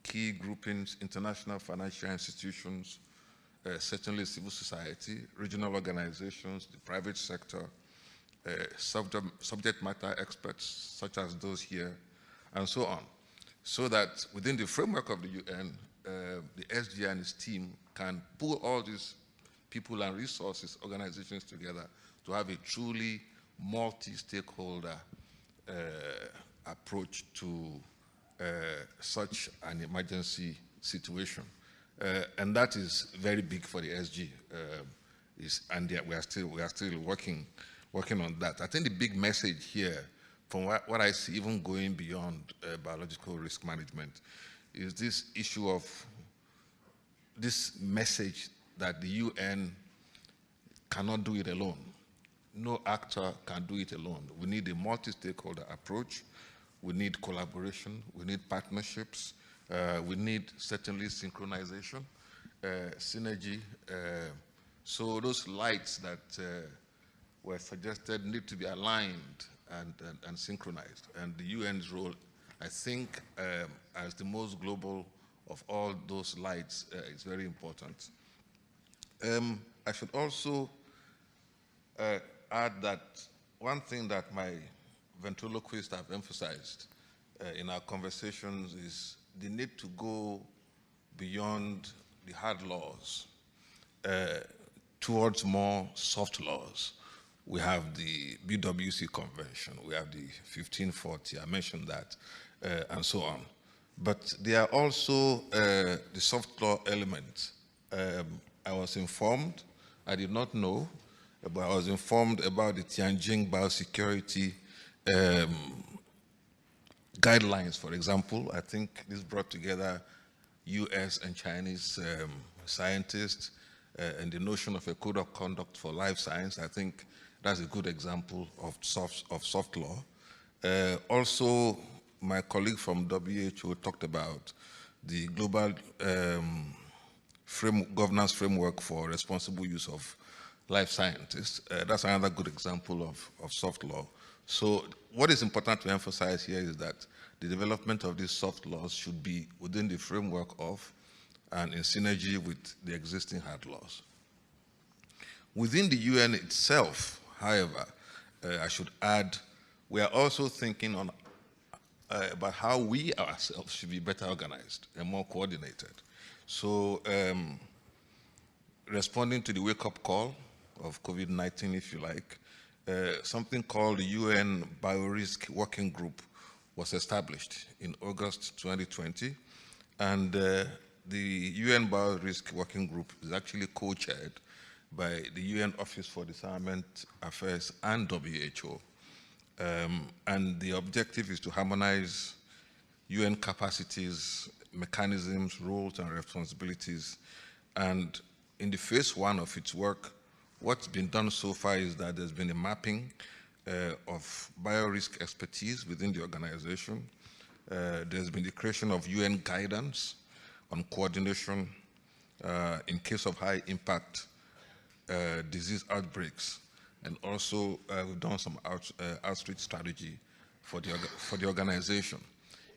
key groupings, international financial institutions, certainly civil society, regional organizations, the private sector, subject matter experts such as those here, and so on. So that within the framework of the UN, the SG and its team can pull all these people and resources, organizations together to have a truly multi-stakeholder approach to such an emergency situation. And that is very big for the SG. And we are still working on that. I think the big message here, from what I see, even going beyond biological risk management, is this issue of this message that the UN cannot do it alone. No actor can do it alone. We need a multi-stakeholder approach. We need collaboration. We need partnerships. We need certainly synchronization, synergy. So those lights that were suggested need to be aligned and synchronized. And the UN's role, I think, as the most global of all those lights, is very important. I should also add that one thing that my ventriloquists have emphasized in our conversations is the need to go beyond the hard laws towards more soft laws. We have the BWC Convention, we have the 1540, I mentioned that, and so on. But there are also the soft law elements. I was informed, I did not know, but I was informed about the Tianjin Biosecurity guidelines, for example. I think this brought together US and Chinese scientists and the notion of a code of conduct for life science. I think that's a good example of soft law. Also, my colleague from WHO talked about the global governance framework for responsible use of life scientists. That's another good example of soft law. So what is important to emphasize here is that the development of these soft laws should be within the framework of and in synergy with the existing hard laws. Within the UN itself, however, I should add, we are also thinking on about how we ourselves should be better organized and more coordinated. So responding to the wake-up call of COVID-19, if you like, something called the UN Biorisk Working Group was established in August 2020, and the UN Biorisk Working Group is actually co-chaired by the UN Office for Disarmament Affairs and WHO. And the objective is to harmonize UN capacities, mechanisms, roles, and responsibilities. And in the phase one of its work, what's been done so far is that there's been a mapping of biorisk expertise within the organization. There's been the creation of UN guidance on coordination in case of high impact disease outbreaks. And also we've done some outreach strategy for the organization.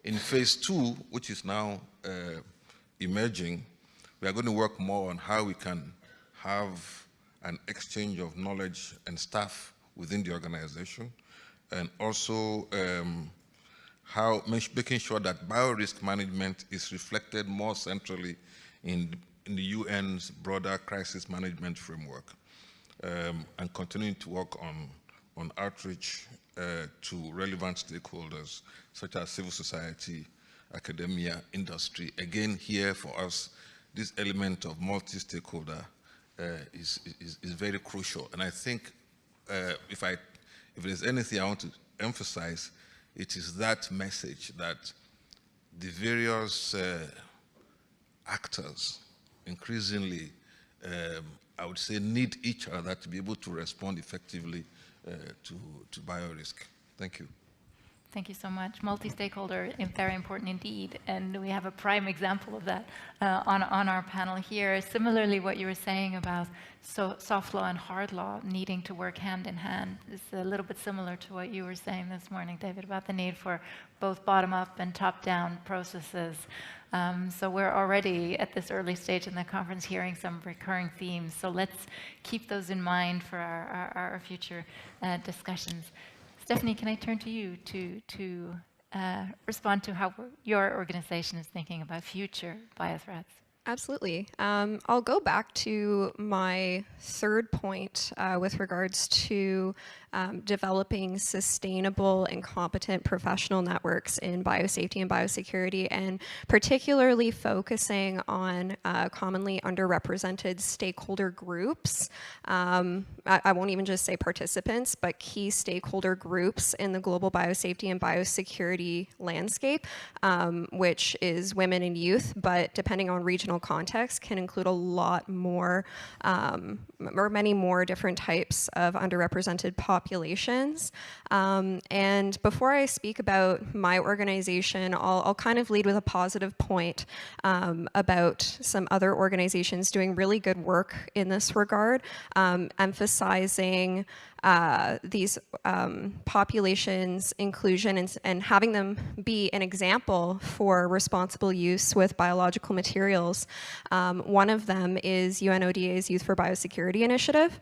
In phase two, which is now emerging, we are going to work more on how we can have an exchange of knowledge and staff within the organization, and also making sure that biorisk management is reflected more centrally in the UN's broader crisis management framework, and continuing to work on outreach to relevant stakeholders such as civil society, academia, industry. Again, here for us, this element of multi-stakeholder is very crucial. And I think if there's anything I want to emphasize, it is that message that the various actors increasingly, I would say, need each other to be able to respond effectively to biorisk. Thank you. Thank you so much. Multi-stakeholder, very important indeed. And we have a prime example of that on our panel here. Similarly, what you were saying about soft law and hard law needing to work hand in hand is a little bit similar to what you were saying this morning, David, about the need for both bottom-up and top-down processes. So we're already at this early stage in the conference hearing some recurring themes. So let's keep those in mind for our future discussions. Stephanie, can I turn to you to respond to how your organization is thinking about future biothreats? Absolutely. I'll go back to my third point with regards to developing sustainable and competent professional networks in biosafety and biosecurity, and particularly focusing on commonly underrepresented stakeholder groups. I won't even just say participants, but key stakeholder groups in the global biosafety and biosecurity landscape, which is women and youth, but depending on regional context, can include a lot more or many more different types of underrepresented populations. And before I speak about my organization, I'll kind of lead with a positive point about some other organizations doing really good work in this regard, emphasizing these populations' inclusion and having them be an example for responsible use with biological materials. One of them is UNODA's Youth for Biosecurity initiative,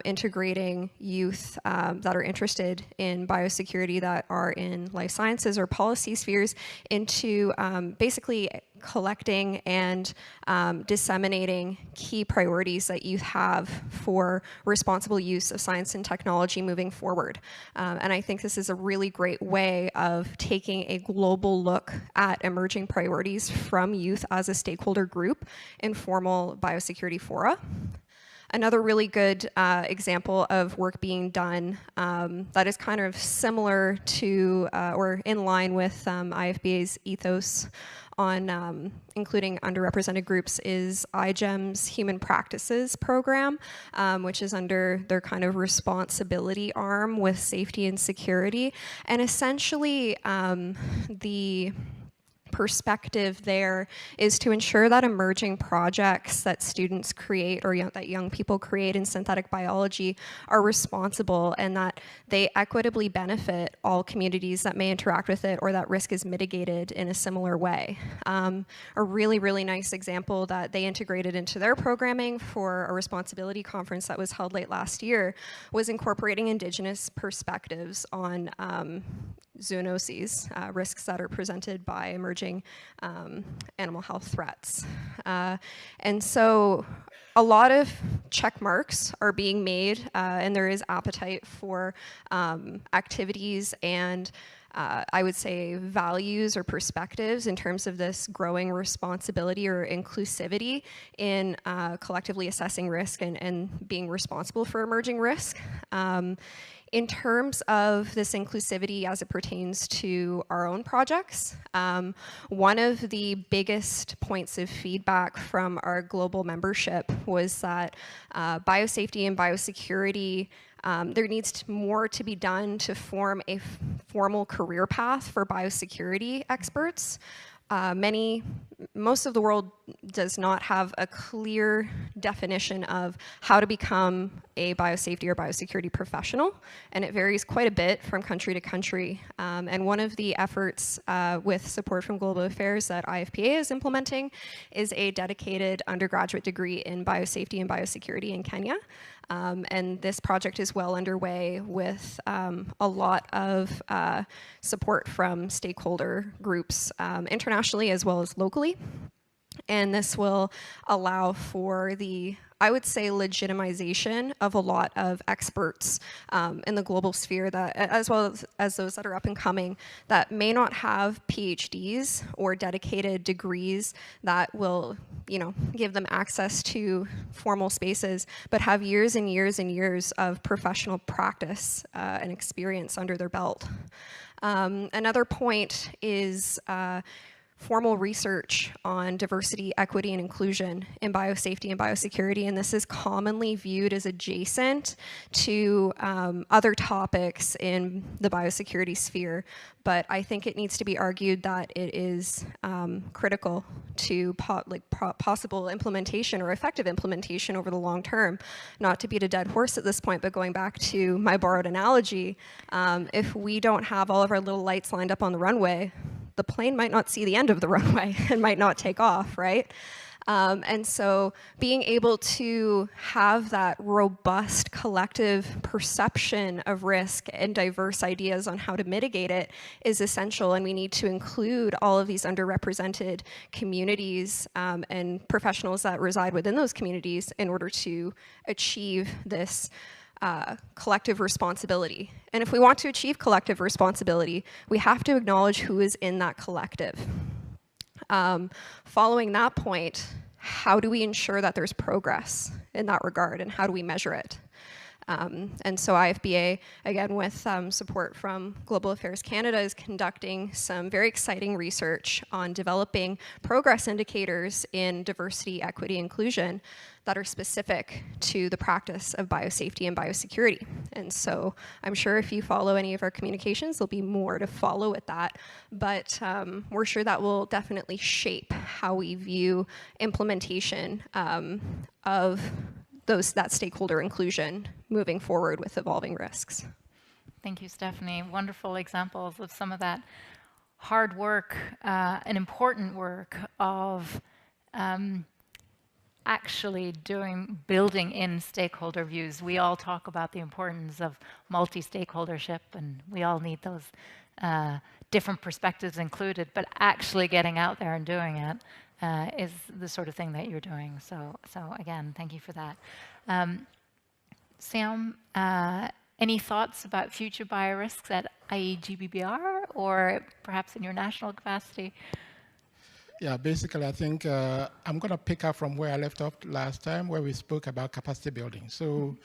integrating youth that are interested in biosecurity that are in life sciences or policy spheres into basically collecting and disseminating key priorities that youth have for responsible use of science and technology moving forward. And I think this is a really great way of taking a global look at emerging priorities from youth as a stakeholder group in formal biosecurity fora. Another really good example of work being done that is kind of similar to or in line with IFBA's ethos on including underrepresented groups is iGEM's Human Practices program, which is under their kind of responsibility arm with safety and security. And essentially, the perspective there is to ensure that emerging projects that students create or that young people create in synthetic biology are responsible and that they equitably benefit all communities that may interact with it or that risk is mitigated in a similar way. A really, really nice example that they integrated into their programming for a responsibility conference that was held late last year was incorporating Indigenous perspectives on zoonoses, risks that are presented by emerging animal health threats. And so a lot of check marks are being made, and there is appetite for activities and I would say values or perspectives in terms of this growing responsibility or inclusivity in collectively assessing risk and being responsible for emerging risk. In terms of this inclusivity as it pertains to our own projects, one of the biggest points of feedback from our global membership was that biosafety and biosecurity, there needs more to be done to form a formal career path for biosecurity experts. Most of the world does not have a clear definition of how to become a biosafety or biosecurity professional, and it varies quite a bit from country to country. And one of the efforts with support from Global Affairs that IFPA is implementing is a dedicated undergraduate degree in biosafety and biosecurity in Kenya. And this project is well underway with a lot of support from stakeholder groups internationally as well as locally. And this will allow for the, I would say, legitimization of a lot of experts in the global sphere, that, as well as those that are up and coming, that may not have PhDs or dedicated degrees that will, give them access to formal spaces, but have years and years and years of professional practice and experience under their belt. Another point is formal research on diversity, equity, and inclusion in biosafety and biosecurity, and this is commonly viewed as adjacent to other topics in the biosecurity sphere, but I think it needs to be argued that it is critical to possible implementation or effective implementation over the long term. Not to beat a dead horse at this point, but going back to my borrowed analogy, if we don't have all of our little lights lined up on the runway, the plane might not see the end of the runway and might not take off, right? And so being able to have that robust collective perception of risk and diverse ideas on how to mitigate it is essential, and we need to include all of these underrepresented communities and professionals that reside within those communities in order to achieve this collective responsibility. And if we want to achieve collective responsibility, we have to acknowledge who is in that collective. Following that point, how do we ensure that there's progress in that regard, and how do we measure it? And so IFBA, again with support from Global Affairs Canada, is conducting some very exciting research on developing progress indicators in diversity, equity, inclusion that are specific to the practice of biosafety and biosecurity. And so I'm sure if you follow any of our communications, there'll be more to follow with that, but we're sure that will definitely shape how we view implementation of that stakeholder inclusion moving forward with evolving risks. Thank you, Stephanie. Wonderful examples of some of that hard work and important work of actually building in stakeholder views. We all talk about the importance of multi-stakeholdership, and we all need those different perspectives included, but actually getting out there and doing it is the sort of thing that you're doing. So again, thank you for that. Sam, any thoughts about future biorisks at IEGBBR or perhaps in your national capacity? Yeah, basically, I think I'm going to pick up from where I left off last time, where we spoke about capacity building. So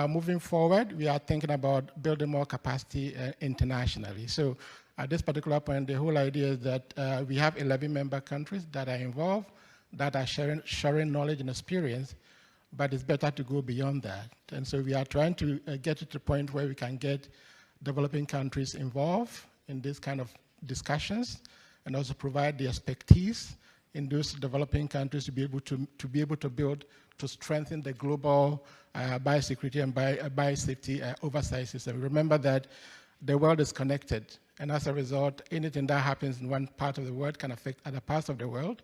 moving forward, we are thinking about building more capacity internationally. So at this particular point, the whole idea is that we have 11 member countries that are involved, that are sharing knowledge and experience, but it's better to go beyond that. And so we are trying to get to the point where we can get developing countries involved in this kind of discussions, and also provide the expertise in those developing countries to be able to build, to strengthen the global biosecurity and biosafety oversight system. Remember that the world is connected, and as a result, anything that happens in one part of the world can affect other parts of the world,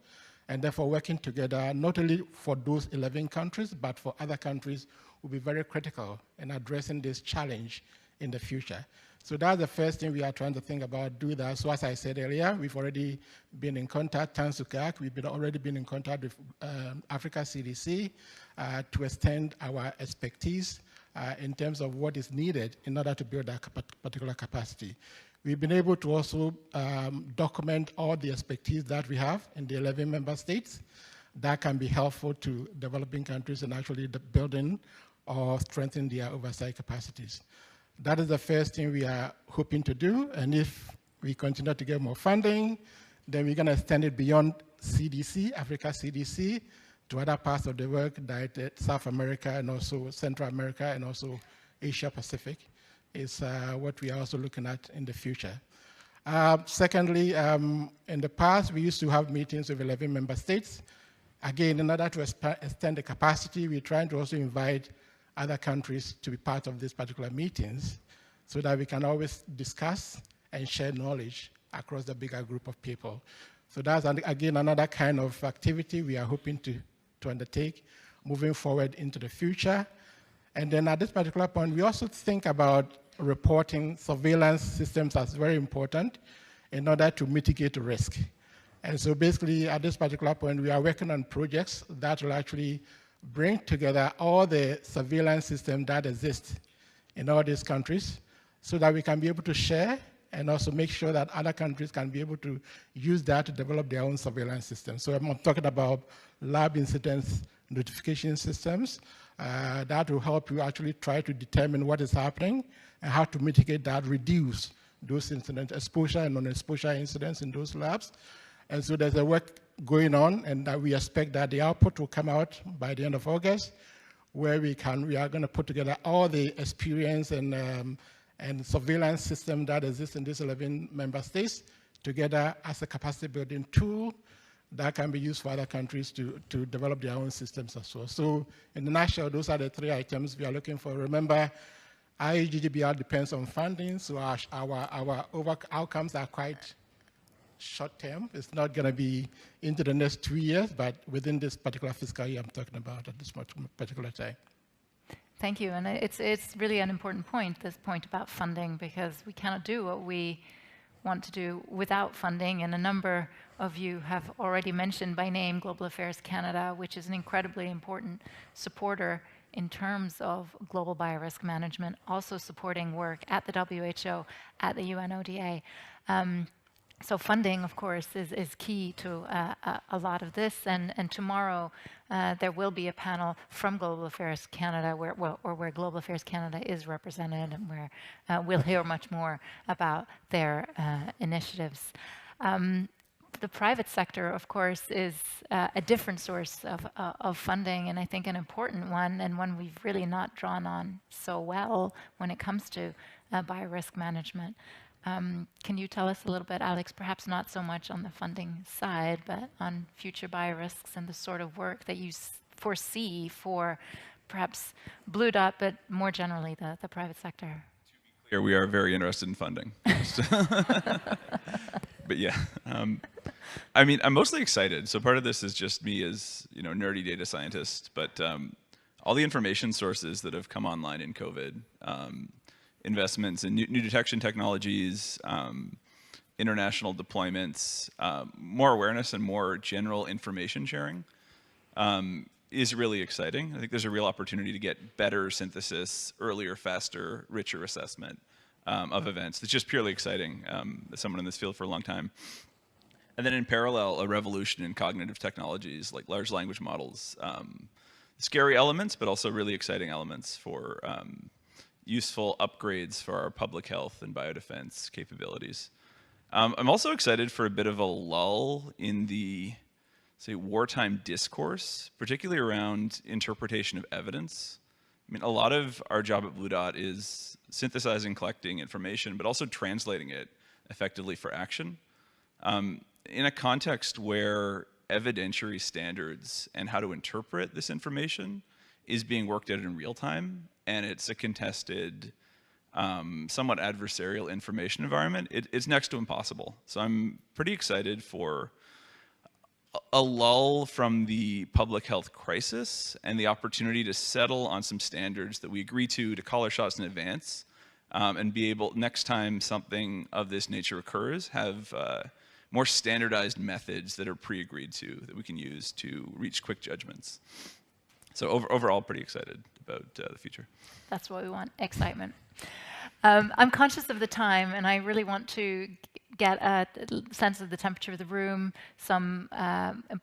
and therefore working together, not only for those 11 countries, but for other countries, will be very critical in addressing this challenge in the future. So that's the first thing we are trying to think about, do that. So as I said earlier, we've already been in contact, thanks to CAC, we've already been in contact with Africa CDC to extend our expertise in terms of what is needed in order to build that particular capacity. We've been able to also document all the expertise that we have in the 11 member states that can be helpful to developing countries in actually building or strengthening their oversight capacities. That is the first thing we are hoping to do, and if we continue to get more funding, then we're going to extend it beyond CDC, Africa CDC, to other parts of the world, that South America and also Central America and also Asia Pacific is what we are also looking at in the future. Secondly, in the past, we used to have meetings with 11 member states. Again, in order to extend the capacity, we're trying to also invite other countries to be part of these particular meetings so that we can always discuss and share knowledge across the bigger group of people. So that's, again, another kind of activity we are hoping to undertake moving forward into the future. And then at this particular point, we also think about reporting surveillance systems as very important in order to mitigate risk. And so basically, at this particular point, we are working on projects that will actually bring together all the surveillance systems that exist in all these countries so that we can be able to share and also make sure that other countries can be able to use that to develop their own surveillance systems. So I'm talking about lab incidents notification systems that will help you actually try to determine what is happening and how to mitigate that, reduce those incident exposure and non-exposure incidents in those labs. And so there's a work going on, and that we expect that the output will come out by the end of August, where we are going to put together all the experience and surveillance system that exists in these 11 member states together as a capacity building tool that can be used for other countries to develop their own systems as well. So in a nutshell, those are the 3 items we are looking for. Remember, IGDBR depends on funding, so our outcomes are quite short term. It's not going to be into the next 2 years, but within this particular fiscal year I'm talking about at this particular time. Thank you, and it's really an important point, this point about funding, because we cannot do what we want to do without funding, and a number of you have already mentioned by name Global Affairs Canada, which is an incredibly important supporter in terms of global biorisk management, also supporting work at the WHO, at the UNODA. So funding, of course, is key to a lot of this. And tomorrow there will be a panel from Global Affairs Canada, where Global Affairs Canada is represented, and where we'll hear much more about their initiatives. The private sector, of course, is a different source of funding, and I think an important one, and one we've really not drawn on so well when it comes to biorisk management. Can you tell us a little bit, Alex, perhaps not so much on the funding side, but on future biorisks and the sort of work that you foresee for perhaps Blue Dot, but more generally the private sector? To be clear, we are very interested in funding. But yeah, I mean, I'm mostly excited. So part of this is just me as, nerdy data scientist, but all the information sources that have come online in COVID, investments in new detection technologies, international deployments, more awareness and more general information sharing is really exciting. I think there's a real opportunity to get better synthesis, earlier, faster, richer assessment of events. It's just purely exciting as someone in this field for a long time. And then in parallel, a revolution in cognitive technologies like large language models. Scary elements, but also really exciting elements for useful upgrades for our public health and biodefense capabilities. I'm also excited for a bit of a lull in the, say, wartime discourse, particularly around interpretation of evidence. I mean, a lot of our job at Blue Dot is synthesizing, collecting information, but also translating it effectively for action. In a context where evidentiary standards and how to interpret this information is being worked out in real time, and it's a contested, somewhat adversarial information environment, it's next to impossible. So I'm pretty excited for a lull from the public health crisis and the opportunity to settle on some standards that we agree to call our shots in advance, and be able, next time something of this nature occurs, have more standardized methods that are pre-agreed to that we can use to reach quick judgments. So overall, pretty excited about the future. That's what we want, excitement. I'm conscious of the time, and I really want to get a sense of the temperature of the room, some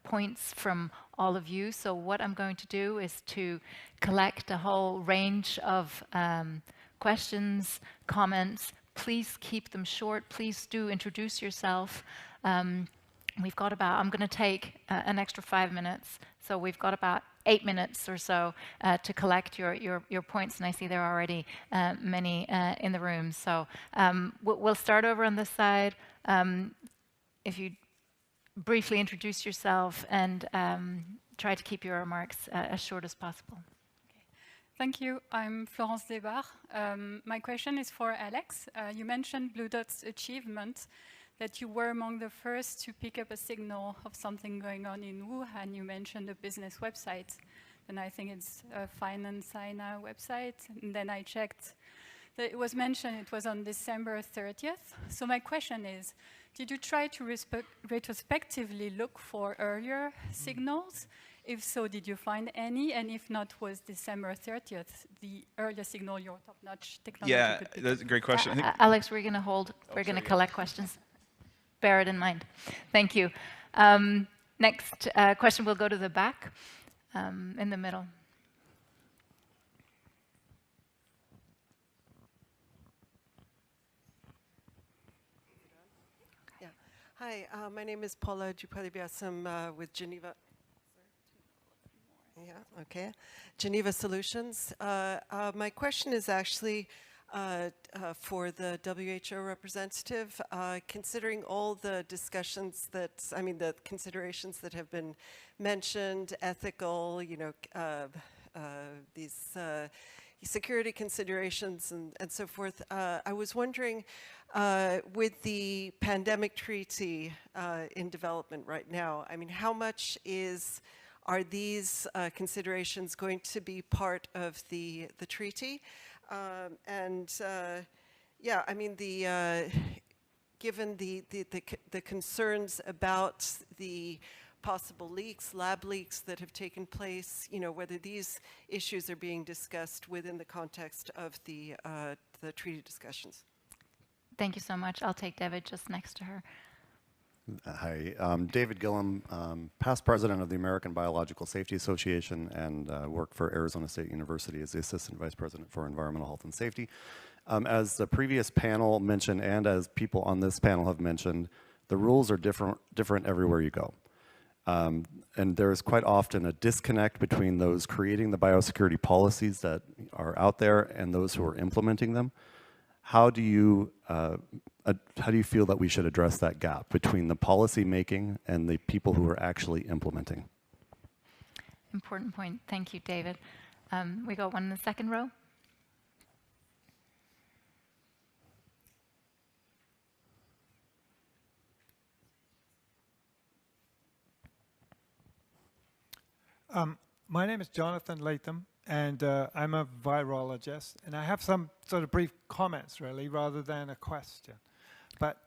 points from all of you. So what I'm going to do is to collect a whole range of questions, comments. Please keep them short. Please do introduce yourself. We've got about, I'm going to take an extra 5 minutes, so we've got about 8 minutes or so to collect your points, and I see there are already many in the room. So we'll start over on this side. If you briefly introduce yourself and try to keep your remarks as short as possible. Okay. Thank you. I'm Florence Demarsh. My question is for Alex. You mentioned Blue Dot's achievement, that you were among the first to pick up a signal of something going on in Wuhan. You mentioned a business website, and I think it's a Finance China website. And then I checked It was mentioned it was on December 30th. So my question is, did you try to retrospectively look for earlier signals? If so, did you find any? And if not, was December 30th the earlier signal your top-notch technology could pick that's a great question. I think Alex, we're going to hold. We're going to collect questions. Bear it in mind. Thank you. Next question will go to the back, in the middle. Yeah. Hi, my name is Paula Dupali-Biasam with Geneva. Yeah, okay. Geneva Solutions. My question is actually for the WHO representative. Considering all the discussions that, the considerations that have been mentioned, ethical, these security considerations and so forth, I was wondering, with the pandemic treaty in development right now, how much are these considerations going to be part of the treaty? Given the concerns about the possible leaks, lab leaks that have taken place, whether these issues are being discussed within the context of the treaty discussions. Thank you so much. I'll take David just next to her. Hi, David Gillum, past president of the American Biological Safety Association and worked for Arizona State University as the assistant vice president for environmental health and safety. As the previous panel mentioned, and as people on this panel have mentioned, the rules are different everywhere you go. And there's quite often a disconnect between those creating the biosecurity policies that are out there and those who are implementing them. How do you feel that we should address that gap between the policy making and the people who are actually implementing? Important point. Thank you, David. We got one in the second row. My name is Jonathan Latham, and I'm a virologist, and I have some sort of brief comments, really, rather than a question. But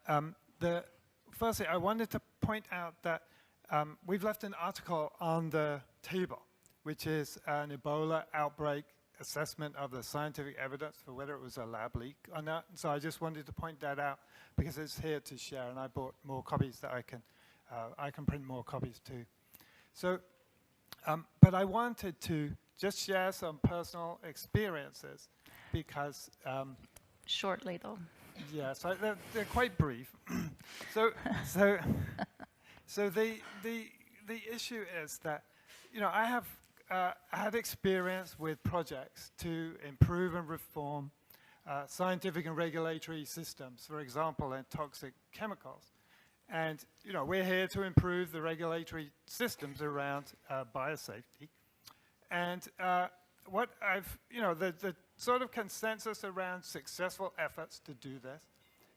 firstly, I wanted to point out that we've left an article on the table, which is an Ebola outbreak assessment of the scientific evidence for whether it was a lab leak or not. So I just wanted to point that out because it's here to share, and I bought more copies that I can print more copies too. So, but I wanted to just share some personal experiences because shortly though. Yeah, so they're quite brief. so the issue is that I have had experience with projects to improve and reform scientific and regulatory systems, for example, in toxic chemicals. And we're here to improve the regulatory systems around biosafety. And what the sort of consensus around successful efforts to do this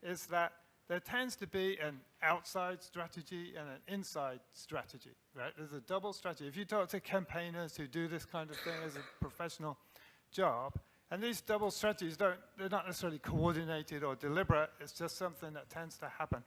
is that there tends to be an outside strategy and an inside strategy, right? There's a double strategy. If you talk to campaigners who do this kind of thing as a professional job, and these double strategies they're not necessarily coordinated or deliberate, it's just something that tends to happen.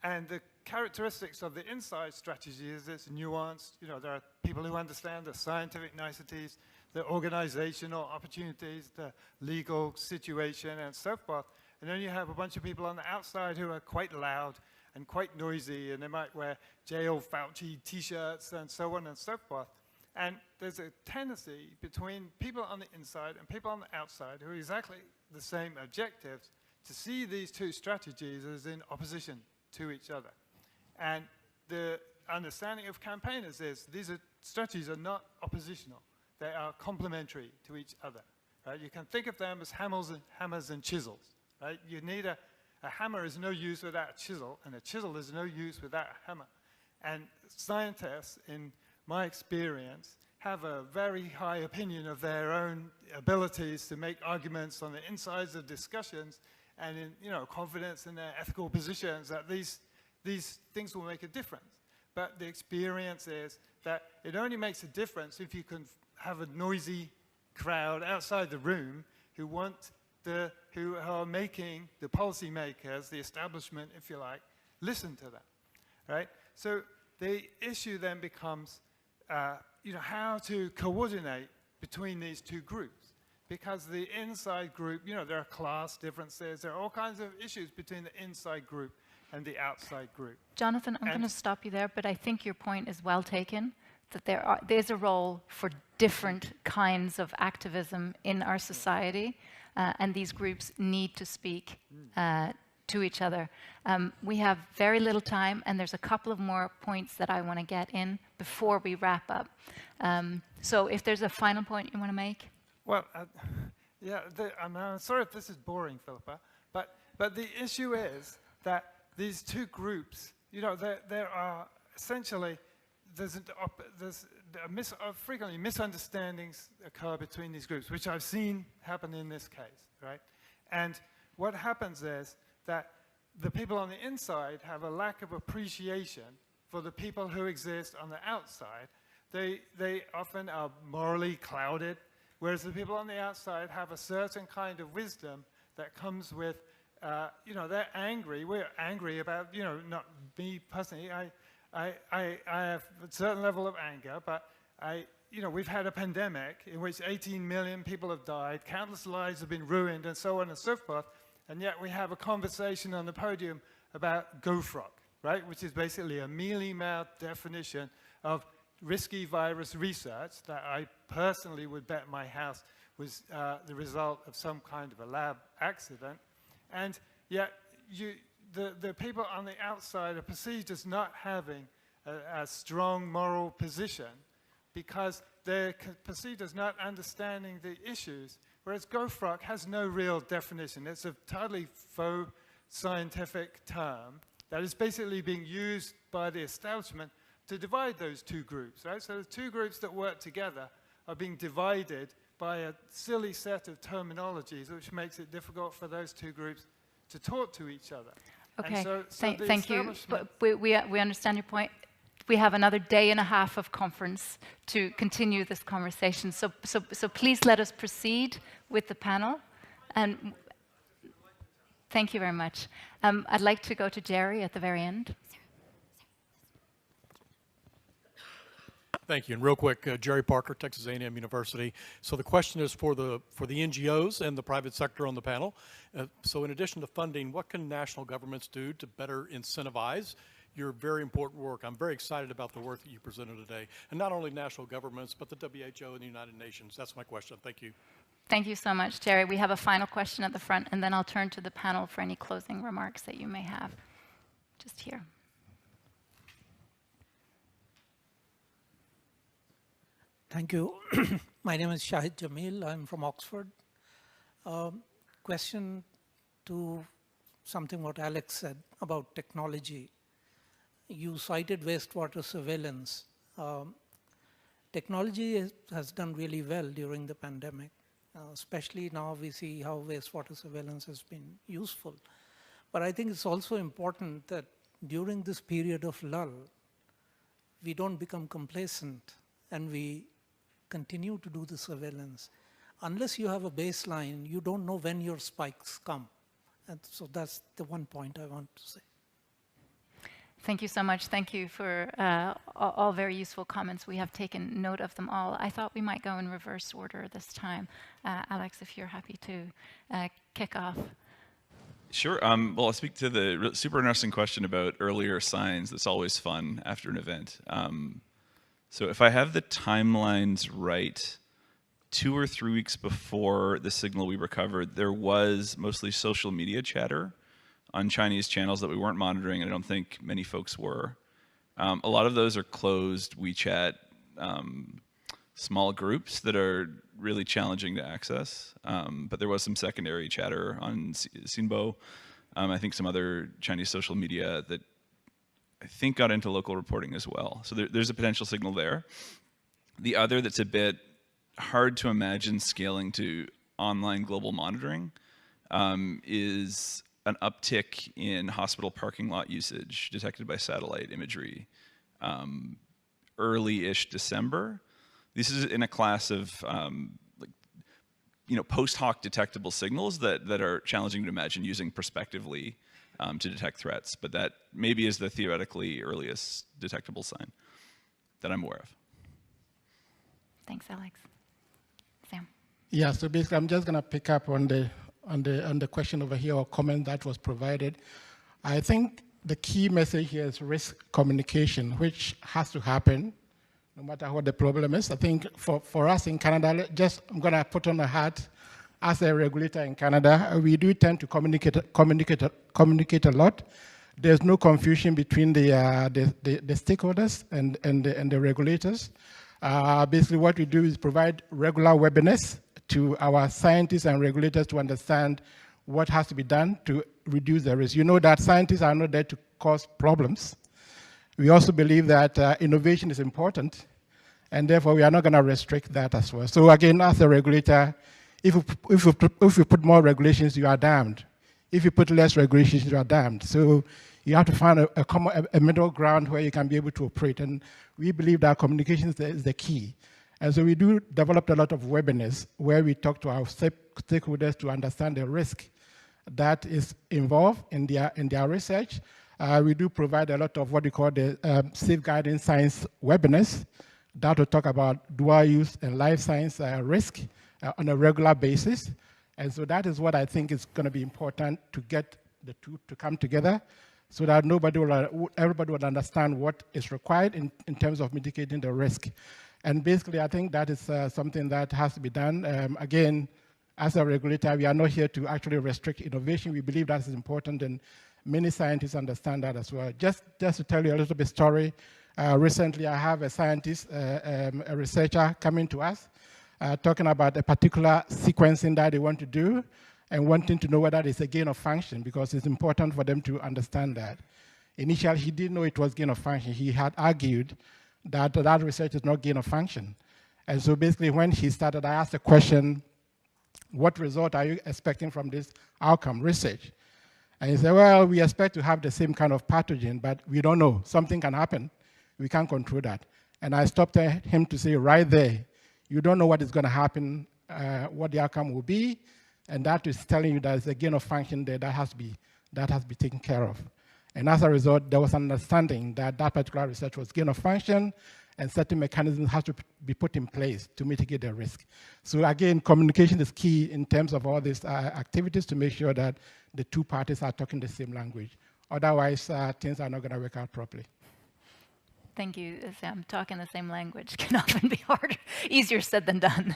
And the characteristics of the inside strategy is it's nuanced. There are people who understand the scientific niceties, the organizational opportunities, the legal situation, and so forth. And then you have a bunch of people on the outside who are quite loud and quite noisy, and they might wear J.O. Fauci T-shirts and so on and so forth. And there's a tendency between people on the inside and people on the outside who are exactly the same objectives to see these two strategies as in opposition to each other. And the understanding of campaigners is these strategies are not oppositional. They are complementary to each other. Right? You can think of them as hammers and chisels. Right? You need a hammer is no use without a chisel, and a chisel is no use without a hammer. And scientists, in my experience, have a very high opinion of their own abilities to make arguments on the insides of discussions, and in confidence in their ethical positions that these things will make a difference. But the experience is that it only makes a difference if you can have a noisy crowd outside the room who want who are making the policymakers, the establishment, if you like, listen to them, right? So the issue then becomes, how to coordinate between these two groups. Because the inside group, there are class differerences, there are all kinds of issues between the inside group and the outside group. Jonathan, I'm going to stop you there, but I think your point is well taken, that there's a role for different kinds of activism in our society, and these groups need to speak to each other. We have very little time, and there's a couple of more points that I want to get in before we wrap up. So if there's a final point you want to make? Well, I'm sorry if this is boring, Philippa, but the issue is that these two groups, there are essentially, frequently misunderstandings occur between these groups, which I've seen happen in this case, right? And what happens is that the people on the inside have a lack of appreciation for the people who exist on the outside. They often are morally clouded, whereas the people on the outside have a certain kind of wisdom that comes with, they're angry. We're angry about, not me personally. I have a certain level of anger, but we've had a pandemic in which 18 million people have died, countless lives have been ruined, and so on and so forth, and yet we have a conversation on the podium about GoFrog, right, which is basically a mealy-mouthed definition of risky virus research that I personally would bet my house was the result of some kind of a lab accident. And yet the people on the outside are perceived as not having a strong moral position because they're perceived as not understanding the issues, whereas GoFrog has no real definition. It's a totally faux scientific term that is basically being used by the establishment to divide those two groups, right? So the two groups that work together are being divided by a silly set of terminologies, which makes it difficult for those two groups to talk to each other. Okay, so thank you. But we understand your point. We have another day and a half of conference to continue this conversation. So please let us proceed with the panel. And thank you very much. I'd like to go to Jerry at the very end. Thank you. And real quick, Jerry Parker, Texas A&M University. So the question is for the NGOs and the private sector on the panel. So in addition to funding, what can national governments do to better incentivize your very important work? I'm very excited about the work that you presented today. And not only national governments, but the WHO and the United Nations. That's my question. Thank you. Thank you so much, Jerry. We have a final question at the front, and then I'll turn to the panel for any closing remarks that you may have. Just here. Thank you. My name is Shahid Jamil. I'm from Oxford. Question to something what Alex said about technology. You cited wastewater surveillance. Technology has done really well during the pandemic. Especially now we see how wastewater surveillance has been useful. But I think it's also important that during this period of lull, we don't become complacent and we continue to do the surveillance. Unless you have a baseline, you don't know when your spikes come. And so that's the one point I want to say. Thank you so much. Thank you for all very useful comments. We have taken note of them all. I thought we might go in reverse order this time. Alex, if you're happy to kick off. Sure. Well, I'll speak to the super interesting question about earlier signs. That's always fun after an event. So if I have the timelines right, 2 or 3 weeks before the signal we recovered, there was mostly social media chatter on Chinese channels that we weren't monitoring, and I don't think many folks were. A lot of those are closed WeChat small groups that are really challenging to access, but there was some secondary chatter on Xinbo. I think some other Chinese social media that I think got into local reporting as well. So there's a potential signal there. The other that's a bit hard to imagine scaling to online global monitoring is an uptick in hospital parking lot usage detected by satellite imagery early-ish December. This is in a class of like post hoc detectable signals that are challenging to imagine using prospectively to detect threats, but that maybe is the theoretically earliest detectable sign that I'm aware of. Thanks, Alex. Sam. Yeah, so basically I'm just going to pick up on the question over here, or comment that was provided. I think the key message here is risk communication, which has to happen no matter what the problem is. I think for us in Canada, I'm going to put on a hat as a regulator in Canada. We do tend to communicate a lot. There's no confusion between the stakeholders and the regulators. Basically, what we do is provide regular webinars to our scientists and regulators to understand what has to be done to reduce the risk. You know that scientists are not there to cause problems. We also believe that innovation is important, and therefore we are not going to restrict that as well. So again, as a regulator, if you put more regulations, you are damned. If you put less regulations, you are damned. So you have to find a middle ground where you can be able to operate, and we believe that communication is the key. And so we do develop a lot of webinars where we talk to our stakeholders to understand the risk that is involved in their research. We do provide a lot of what we call the safeguarding science webinars that will talk about dual use and life science risk on a regular basis. And so that is what I think is going to be important, to get the two to come together so that everybody will understand what is required in terms of mitigating the risk. And basically, I think that is something that has to be done. Again, as a regulator, we are not here to actually restrict innovation. We believe that is important, and many scientists understand that as well. Just to tell you a little bit story, recently I have a scientist, a researcher coming to us, talking about a particular sequencing that they want to do and wanting to know whether it's a gain of function, because it's important for them to understand that. Initially, he didn't know it was gain of function. He had argued that research is not gain of function. And so basically when he started, I asked the question, what result are you expecting from this outcome research? And he said, well, we expect to have the same kind of pathogen, but we don't know. Something can happen. We can't control that. And I stopped him to say, right there, you don't know what is going to happen, what the outcome will be, and that is telling you that there's a gain of function there that has to be taken care of. And as a result, there was an understanding that that particular research was gain of function, and certain mechanisms have to be put in place to mitigate the risk. So again, communication is key in terms of all these activities to make sure that the two parties are talking the same language. Otherwise, things are not going to work out properly. Thank you, Sam. Talking the same language can often be harder, easier said than done.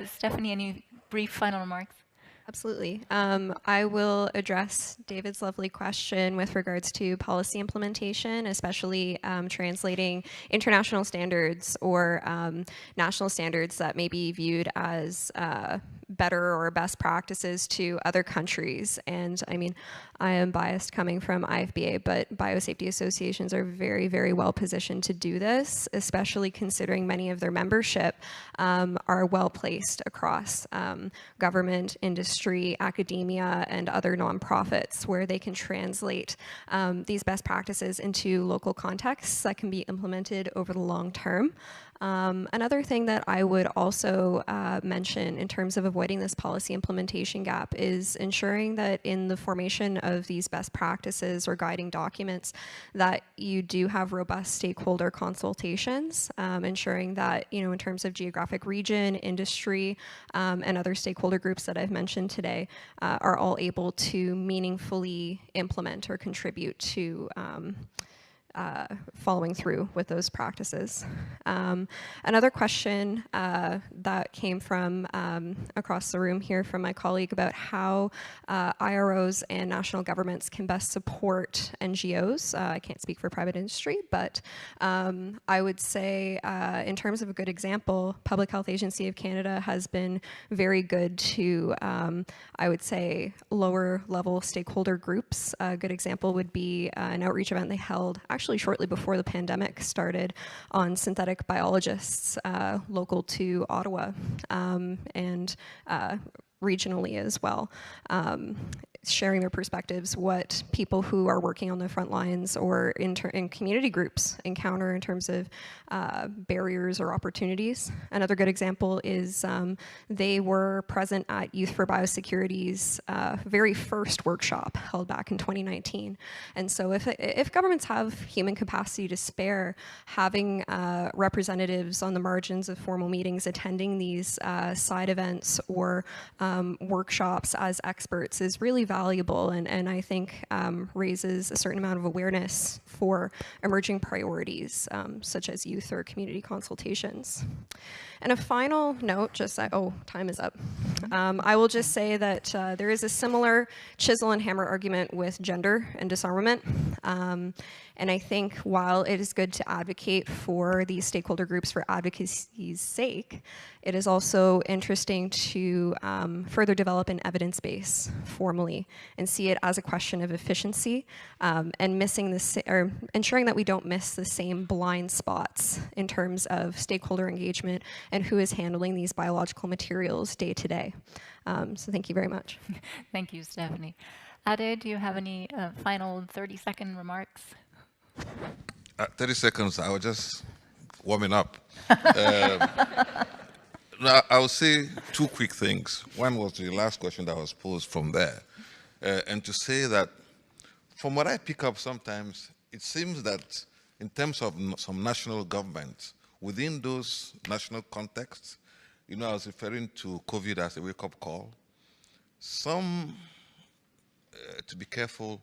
Stephanie, any brief final remarks? Absolutely. I will address David's lovely question with regards to policy implementation, especially translating international standards or national standards that may be viewed as better or best practices to other countries. And I mean, I am biased coming from IFBA, but biosafety associations are very, very well positioned to do this, especially considering many of their membership are well placed across government, industry, academia, and other nonprofits, where they can translate these best practices into local contexts that can be implemented over the long term. Another thing that I would also mention in terms of avoiding this policy implementation gap is ensuring that in the formation of these best practices or guiding documents that you do have robust stakeholder consultations, ensuring that, you know, in terms of geographic region, industry, and other stakeholder groups that I've mentioned today are all able to meaningfully implement or contribute to following through with those practices. Another question that came from across the room here from my colleague about how IROs and national governments can best support NGOs. I can't speak for private industry, but I would say in terms of a good example, Public Health Agency of Canada has been very good to, I would say, lower level stakeholder groups. A good example would be an outreach event they held actually shortly before the pandemic started on synthetic biologists local to Ottawa. And regionally as well, sharing their perspectives, what people who are working on the front lines or in community groups encounter in terms of barriers or opportunities. Another good example is they were present at Youth for Biosecurity's very first workshop held back in 2019. And so if governments have human capacity to spare, having representatives on the margins of formal meetings attending these side events or workshops as experts is really valuable, and I think raises a certain amount of awareness for emerging priorities such as youth or community consultations. And a final note, time is up. I will just say that there is a similar chisel and hammer argument with gender and disarmament. And I think while it is good to advocate for these stakeholder groups for advocacy's sake, it is also interesting to further develop an evidence base formally and see it as a question of efficiency and ensuring that we don't miss the same blind spots in terms of stakeholder engagement and who is handling these biological materials day to day. So thank you very much. Thank you, Stephanie. Ade, do you have any final 30-second remarks? 30 seconds, I was just warming up. Now, I'll say two quick things. One was the last question that was posed from there. And to say that from what I pick up sometimes, it seems that in terms of some national governments, within those national contexts, I was referring to COVID as a wake-up call. Some, to be careful,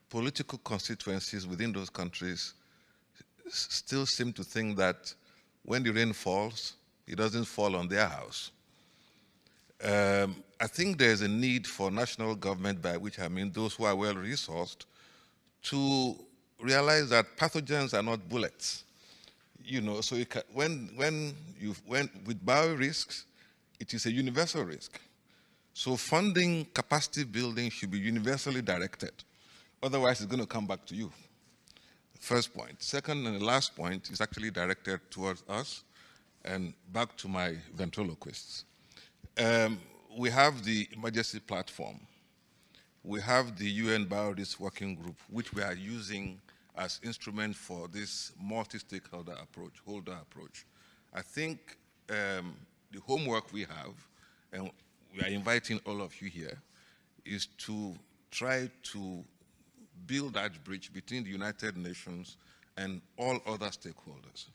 political constituencies within those countries still seem to think that when the rain falls, it doesn't fall on their house. I think there's a need for national government, by which I mean those who are well-resourced, to realize that pathogens are not bullets. So with biorisks, it is a universal risk. So funding capacity building should be universally directed. Otherwise, it's going to come back to you. First point. Second and the last point is actually directed towards us and back to my ventriloquists. We have the emergency platform. We have the UN Biorisk Working Group, which we are using as instrument for this multi-stakeholder approach, I think the homework we have, and we are inviting all of you here, is to try to build that bridge between the United Nations and all other stakeholders,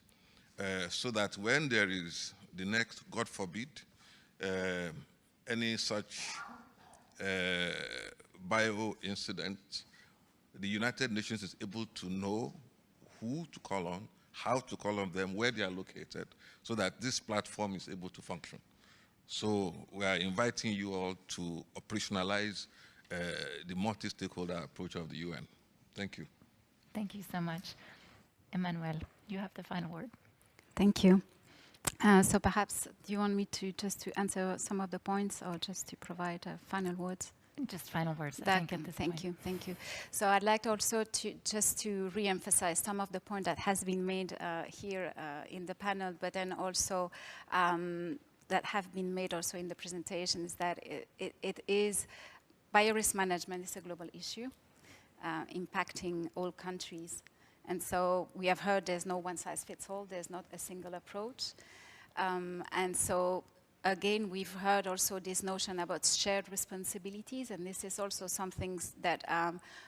so that when there is the next, God forbid, any such bio incident, the United Nations is able to know who to call on, how to call on them, where they are located, so that this platform is able to function. So we are inviting you all to operationalize the multi-stakeholder approach of the UN. Thank you. Thank you so much. Emmanuelle, you have the final word. Thank you. So perhaps, do you want me to just to answer some of the points or just to provide final words? Just final words. Thank you. So I'd like also to just to re-emphasize some of the points that has been made here in the panel, but then also that have been made also in the presentations, that it is, biorisk management is a global issue impacting all countries. And so we have heard there's no one-size-fits-all, there's not a single approach. And so again, we've heard also this notion about shared responsibilities, and this is also something that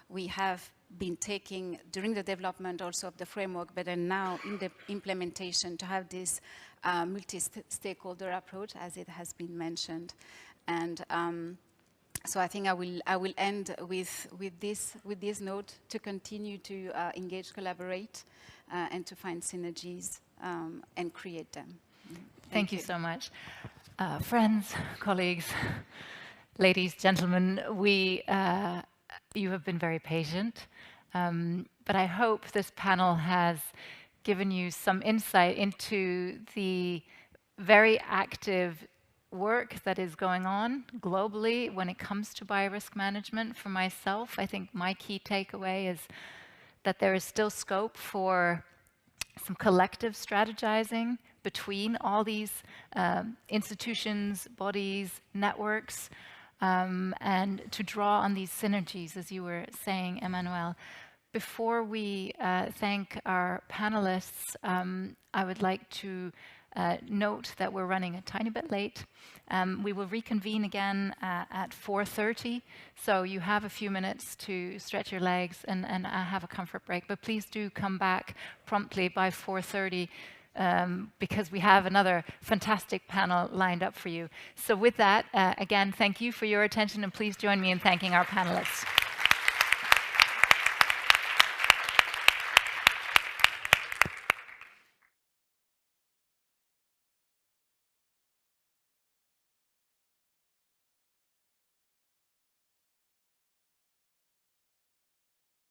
we have been taking during the development also of the framework, but then now in the implementation to have this multi-stakeholder approach, as it has been mentioned. And so I think I will end with this note to continue to engage, collaborate, and to find synergies and create them. Thank you so much. Friends, colleagues, ladies, gentlemen, you have been very patient, but I hope this panel has given you some insight into the very active work that is going on globally when it comes to biorisk management. For myself, I think my key takeaway is that there is still scope for some collective strategizing between all these institutions, bodies, networks, and to draw on these synergies, as you were saying, Emmanuelle. Before we thank our panelists, I would like to note that we're running a tiny bit late. We will reconvene again at 4:30, so you have a few minutes to stretch your legs and have a comfort break, but please do come back promptly by 4:30 because we have another fantastic panel lined up for you. So with that, again, thank you for your attention, and please join me in thanking our panelists.